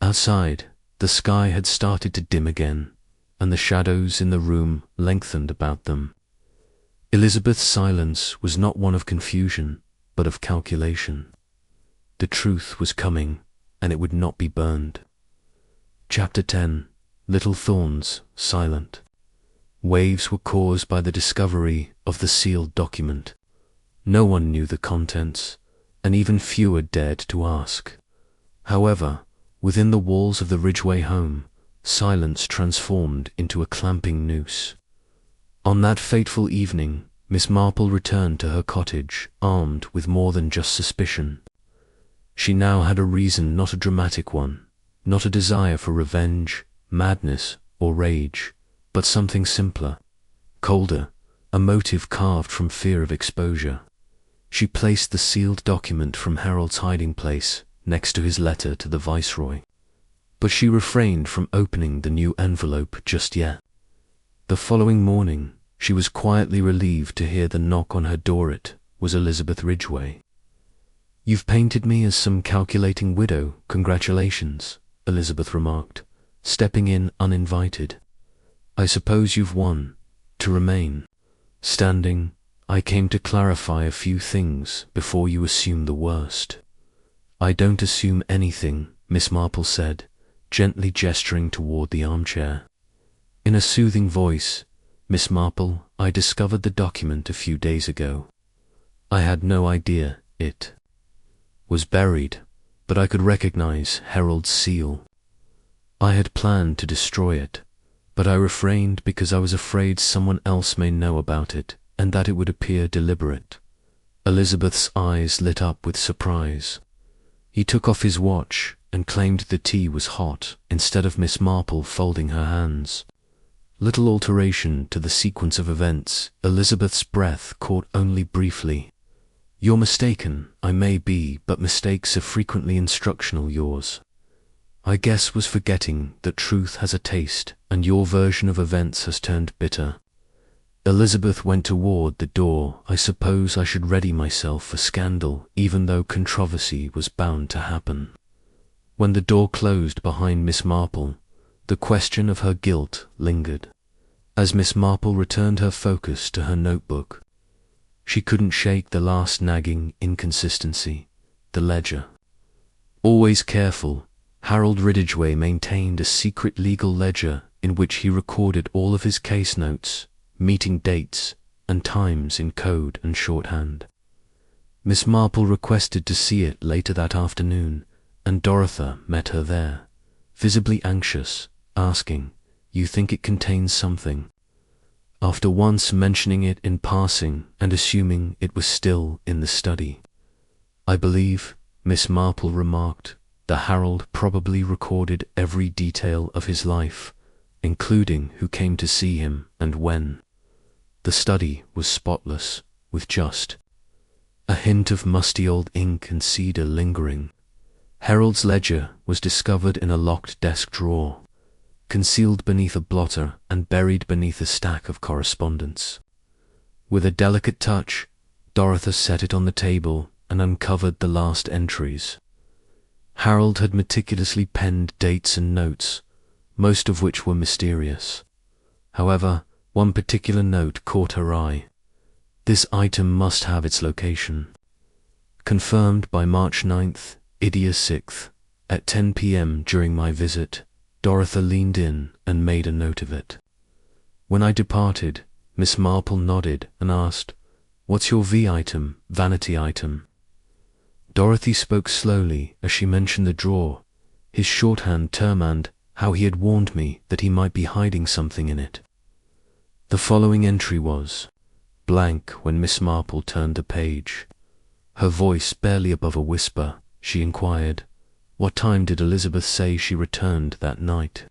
Speaker 1: Outside, the sky had started to dim again, and the shadows in the room lengthened about them. Elizabeth's silence was not one of confusion, but of calculation. The truth was coming, and it would not be burned. Chapter 10. Little Thorns, Silent. Waves were caused by the discovery of the sealed document. No one knew the contents, and even fewer dared to ask. However, within the walls of the Ridgway home, silence transformed into a clamping noose. On that fateful evening, Miss Marple returned to her cottage, armed with more than just suspicion. She now had a reason, not a dramatic one, not a desire for revenge, madness, or rage, but something simpler, colder, a motive carved from fear of exposure. She placed the sealed document from Harold's hiding place next to his letter to the Viceroy. But she refrained from opening the new envelope just yet. The following morning, she was quietly relieved to hear the knock on her door. It was Elizabeth Ridgway. "You've painted me as some calculating widow, congratulations," Elizabeth remarked, stepping in uninvited. "I suppose you've won, to remain." Standing, "I came to clarify a few things before you assume the worst." "I don't assume anything," Miss Marple said, gently gesturing toward the armchair. In a soothing voice, "Miss Marple, I discovered the document a few days ago. I had no idea it was buried, but I could recognize Harold's seal. I had planned to destroy it, but I refrained because I was afraid someone else may know about it and that it would appear deliberate." Elizabeth's eyes lit up with surprise. He took off his watch and claimed the tea was hot instead of Miss Marple folding her hands. Little alteration to the sequence of events. Elizabeth's breath caught only briefly. "You're mistaken, I may be, but mistakes are frequently instructional. Yours, I guess, was forgetting that truth has a taste, and your version of events has turned bitter." Elizabeth went toward the door. "I suppose I should ready myself for scandal, even though controversy was bound to happen." When the door closed behind Miss Marple, the question of her guilt lingered. As Miss Marple returned her focus to her notebook, she couldn't shake the last nagging inconsistency: the ledger. Always careful, Harold Ridgway maintained a secret legal ledger in which he recorded all of his case notes, meeting dates, and times in code and shorthand. Miss Marple requested to see it later that afternoon, and Dorothy met her there, visibly anxious, asking, "You think it contains something?" After once mentioning it in passing and assuming it was still in the study. "I believe," Miss Marple remarked, "that Harold probably recorded every detail of his life, including who came to see him and when." The study was spotless, with just a hint of musty old ink and cedar lingering. Harold's ledger was discovered in a locked desk drawer, concealed beneath a blotter and buried beneath a stack of correspondence. With a delicate touch, Dorothy set it on the table and uncovered the last entries. Harold had meticulously penned dates and notes, most of which were mysterious. However, one particular note caught her eye. "This item must have its location. Confirmed by March 9th, Idia 6th, at 10 p.m. during my visit." Dorothy leaned in and made a note of it. When I departed, Miss Marple nodded and asked, "What's your vanity item?" Dorothy spoke slowly as she mentioned the drawer, his shorthand term, and how he had warned me that he might be hiding something in it. The following entry was blank when Miss Marple turned the page. Her voice barely above a whisper, she inquired, "What time did Elizabeth say she returned that night?"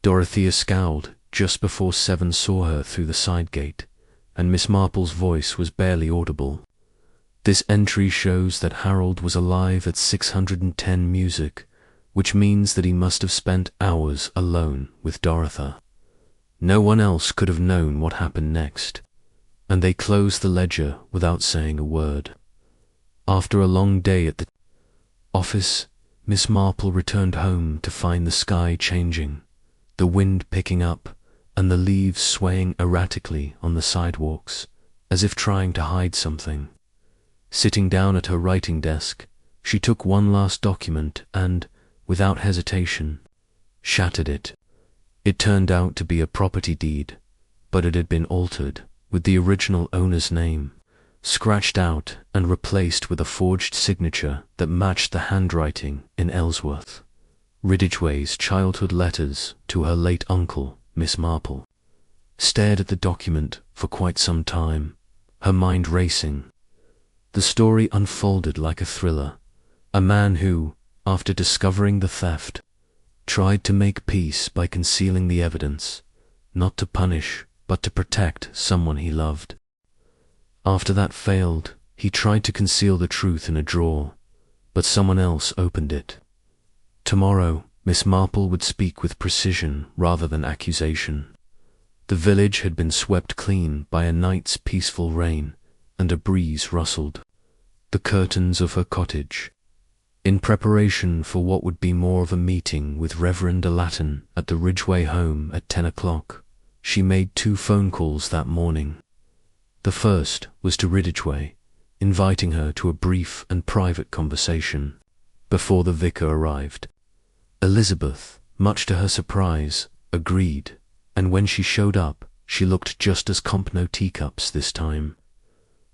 Speaker 1: Dorothea scowled. "Just before 7 saw her through the side gate," and Miss Marple's voice was barely audible. This entry shows that Harold was alive at 610 music, which means that he must have spent hours alone with Dorothy. No one else could have known what happened next, and they closed the ledger without saying a word. After a long day at the office, Miss Marple returned home to find the sky changing, the wind picking up, and the leaves swaying erratically on the sidewalks, as if trying to hide something. Sitting down at her writing desk, she took one last document and, without hesitation, shattered it. It turned out to be a property deed, but it had been altered, with the original owner's name scratched out and replaced with a forged signature that matched the handwriting in Ellsworth. Ridgway's childhood letters to her late uncle, Miss Marple, stared at the document for quite some time, her mind racing. The story unfolded like a thriller. A man who, after discovering the theft, tried to make peace by concealing the evidence, not to punish, but to protect someone he loved. After that failed, he tried to conceal the truth in a drawer, but someone else opened it. Tomorrow, Miss Marple would speak with precision rather than accusation. The village had been swept clean by a night's peaceful rain, and a breeze rustled the curtains of her cottage. In preparation for what would be more of a meeting with Reverend Alatin at the Ridgway home at 10 o'clock, she made 2 phone calls that morning. The first was to Ridgway, inviting her to a brief and private conversation before the vicar arrived. Elizabeth, much to her surprise, agreed, and when she showed up, she looked just as compno teacups this time.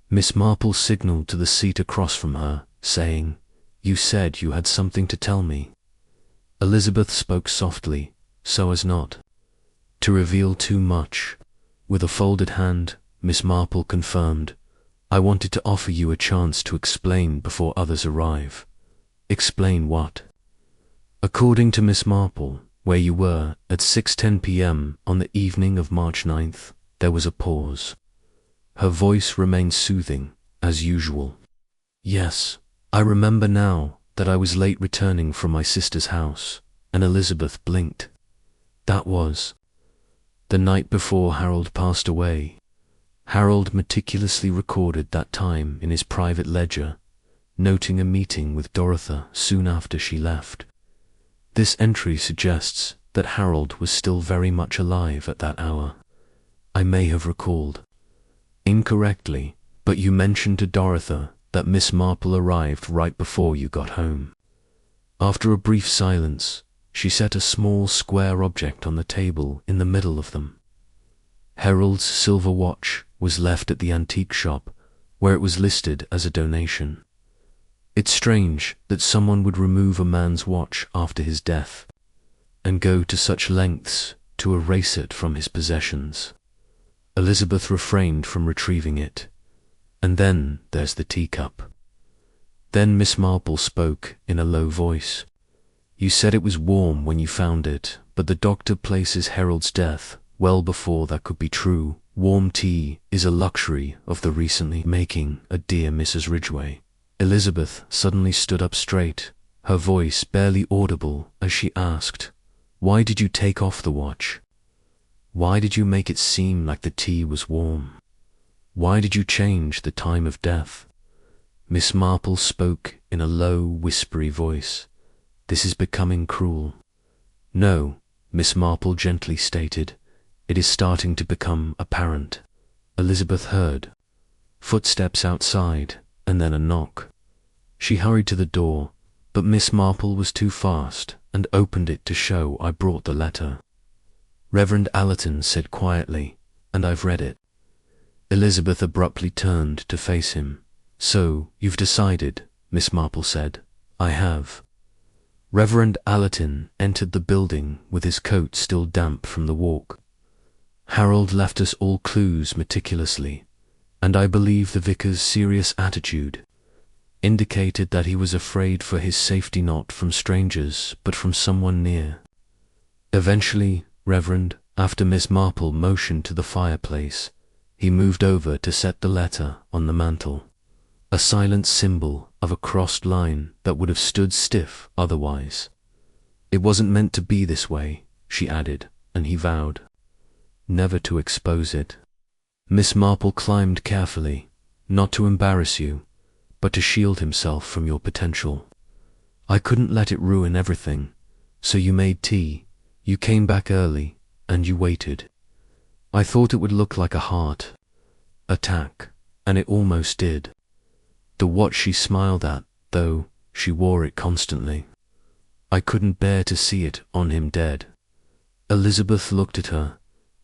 Speaker 1: Miss Marple signalled to the seat across from her, saying, "You said you had something to tell me." Elizabeth spoke softly, so as not to reveal too much. With a folded hand, Miss Marple confirmed, "I wanted to offer you a chance to explain before others arrive." "Explain what?" "According to Miss Marple, where you were at 6:10 p.m. on the evening of March 9th, there was a pause." Her voice remained soothing, as usual. "Yes, I remember now that I was late returning from my sister's house," and Elizabeth blinked. "That was the night before Harold passed away." Harold meticulously recorded that time in his private ledger, noting a meeting with Dorothy soon after she left. This entry suggests that Harold was still very much alive at that hour. "I may have recalled incorrectly, but you mentioned to Dorothy that Miss Marple arrived right before you got home." After a brief silence, she set a small square object on the table in the middle of them. Harold's silver watch was left at the antique shop, where it was listed as a donation. It's strange that someone would remove a man's watch after his death and go to such lengths to erase it from his possessions. Elizabeth refrained from retrieving it. "And then there's the teacup." Then Miss Marple spoke in a low voice. "You said it was warm when you found it, but the doctor places Harold's death well before that could be true. Warm tea is a luxury of the recently making, a dear Mrs. Ridgway." Elizabeth suddenly stood up straight, her voice barely audible as she asked, "Why did you take off the watch? Why did you make it seem like the tea was warm? Why did you change the time of death?" Miss Marple spoke in a low, whispery voice. "This is becoming cruel." "No," Miss Marple gently stated. "It is starting to become apparent." Elizabeth heard footsteps outside and then a knock. She hurried to the door, but Miss Marple was too fast and opened it to show I brought the letter. Reverend Alatin said quietly, "And I've read it." Elizabeth abruptly turned to face him. "So, you've decided," Miss Marple said. "I have." Reverend Alatin entered the building with his coat still damp from the walk. "Harold left us all clues meticulously, and I believe the vicar's serious attitude indicated that he was afraid for his safety not from strangers but from someone near. Eventually, Reverend, after Miss Marple motioned to the fireplace, he moved over to set the letter on the mantel, a silent symbol of a crossed line that would have stood stiff otherwise. "It wasn't meant to be this way," she added, and he vowed never to expose it. Miss Marple climbed carefully, not to embarrass you, but to shield himself from your potential. "I couldn't let it ruin everything, so you made tea, you came back early, and you waited. I thought it would look like a heart attack, and it almost did." The watch she smiled at, though she wore it constantly. "I couldn't bear to see it on him dead." Elizabeth looked at her,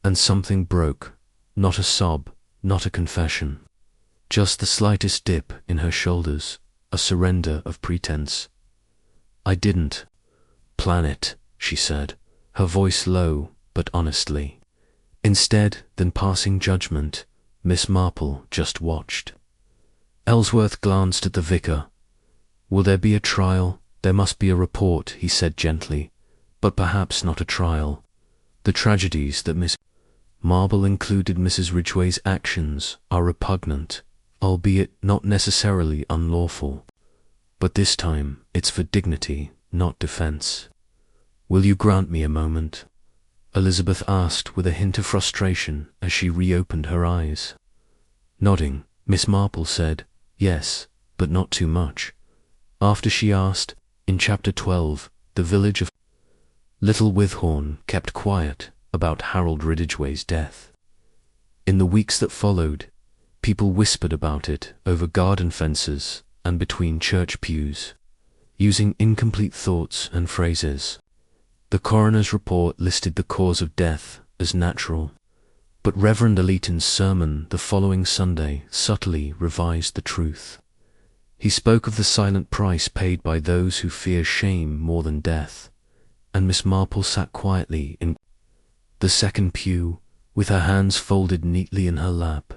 Speaker 1: and something broke, not a sob, not a confession. Just the slightest dip in her shoulders, a surrender of pretense. "I didn't. planet, she said, her voice low but honestly. Instead than passing judgment, Miss Marple just watched. Ellsworth glanced at the vicar. Will there be a trial? There must be a report, he said gently, but perhaps not a trial. The tragedies that Miss Marple included Mrs. Ridgway's actions are repugnant, albeit not necessarily unlawful. But this time it's for dignity, not defense. Will you grant me a moment? Elizabeth asked with a hint of frustration as she reopened her eyes. Nodding, Miss Marple said, yes, but not too much. After she asked, in Chapter 12, the village of Little Withorn kept quiet about Harold Ridgway's death. In the weeks that followed, people whispered about it over garden fences and between church pews, using incomplete thoughts and phrases. The coroner's report listed the cause of death as natural, but Reverend Aleaton's sermon the following Sunday subtly revised the truth. He spoke of the silent price paid by those who fear shame more than death, and Miss Marple sat quietly in the second pew, with her hands folded neatly in her lap.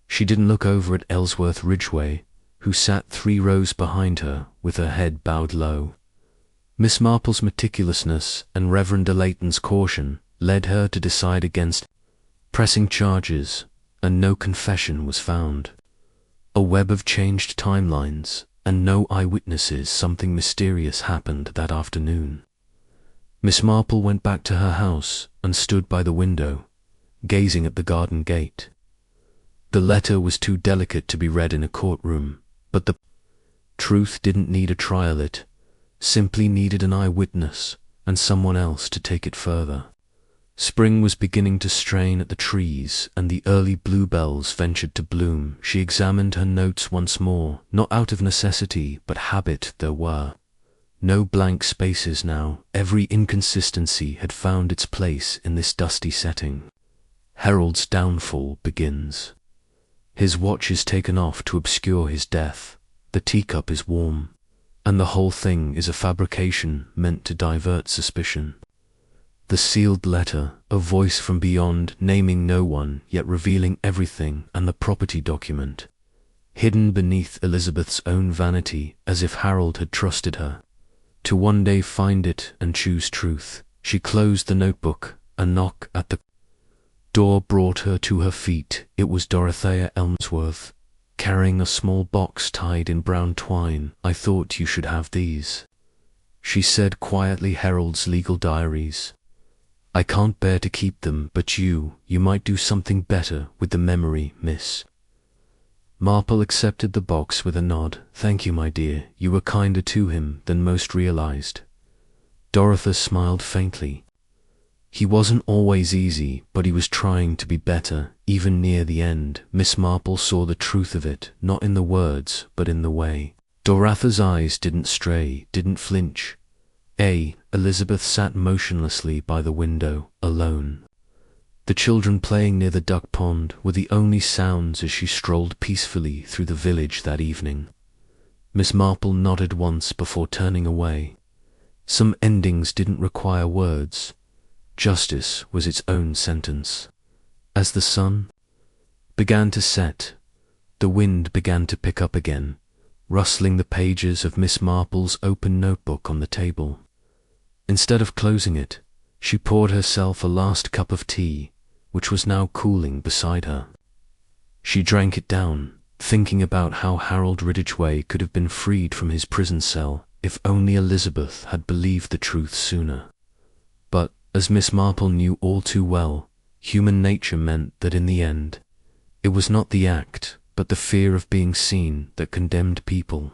Speaker 1: She didn't look over at Ellsworth Ridgway, who sat 3 rows behind her with her head bowed low. Miss Marple's meticulousness and Reverend Aleaton's caution led her to decide against pressing charges, and no confession was found. A web of changed timelines, and no eyewitnesses. Something mysterious happened that afternoon. Miss Marple went back to her house and stood by the window, gazing at the garden gate. The letter was too delicate to be read in a courtroom, but the truth didn't need a trial. It simply needed an eyewitness and someone else to take it further. Spring was beginning to strain at the trees, and the early bluebells ventured to bloom. She examined her notes once more, not out of necessity, but habit. There were no blank spaces now. Every inconsistency had found its place in this dusty setting. Harold's downfall begins. His watch is taken off to obscure his death. The teacup is warm, and the whole thing is a fabrication meant to divert suspicion. The sealed letter, a voice from beyond, naming no one, yet revealing everything, and the property document, hidden beneath Elizabeth's own vanity, as if Harold had trusted her to one day find it and choose truth. She closed the notebook. A knock at the door brought her to her feet. It was Dorothea Ellsworth, carrying a small box tied in brown twine. I thought you should have these, she said quietly. Harold's legal diaries. I can't bear to keep them, but you might do something better with the memory, Miss. Marple accepted the box with a nod. Thank you, my dear. You were kinder to him than most realized. Dorothy smiled faintly. He wasn't always easy, but he was trying to be better, even near the end. Miss Marple saw the truth of it, not in the words, but in the way. Dorothy's eyes didn't stray, didn't flinch. Elizabeth sat motionlessly by the window, alone. The children playing near the duck pond were the only sounds as she strolled peacefully through the village that evening. Miss Marple nodded once before turning away. Some endings didn't require words. Justice was its own sentence. As the sun began to set, the wind began to pick up again, rustling the pages of Miss Marple's open notebook on the table. Instead of closing it, she poured herself a last cup of tea, which was now cooling beside her. She drank it down, thinking about how Harold Ridgway could have been freed from his prison cell if only Elizabeth had believed the truth sooner. But, as Miss Marple knew all too well, human nature meant that in the end, it was not the act, but the fear of being seen that condemned people.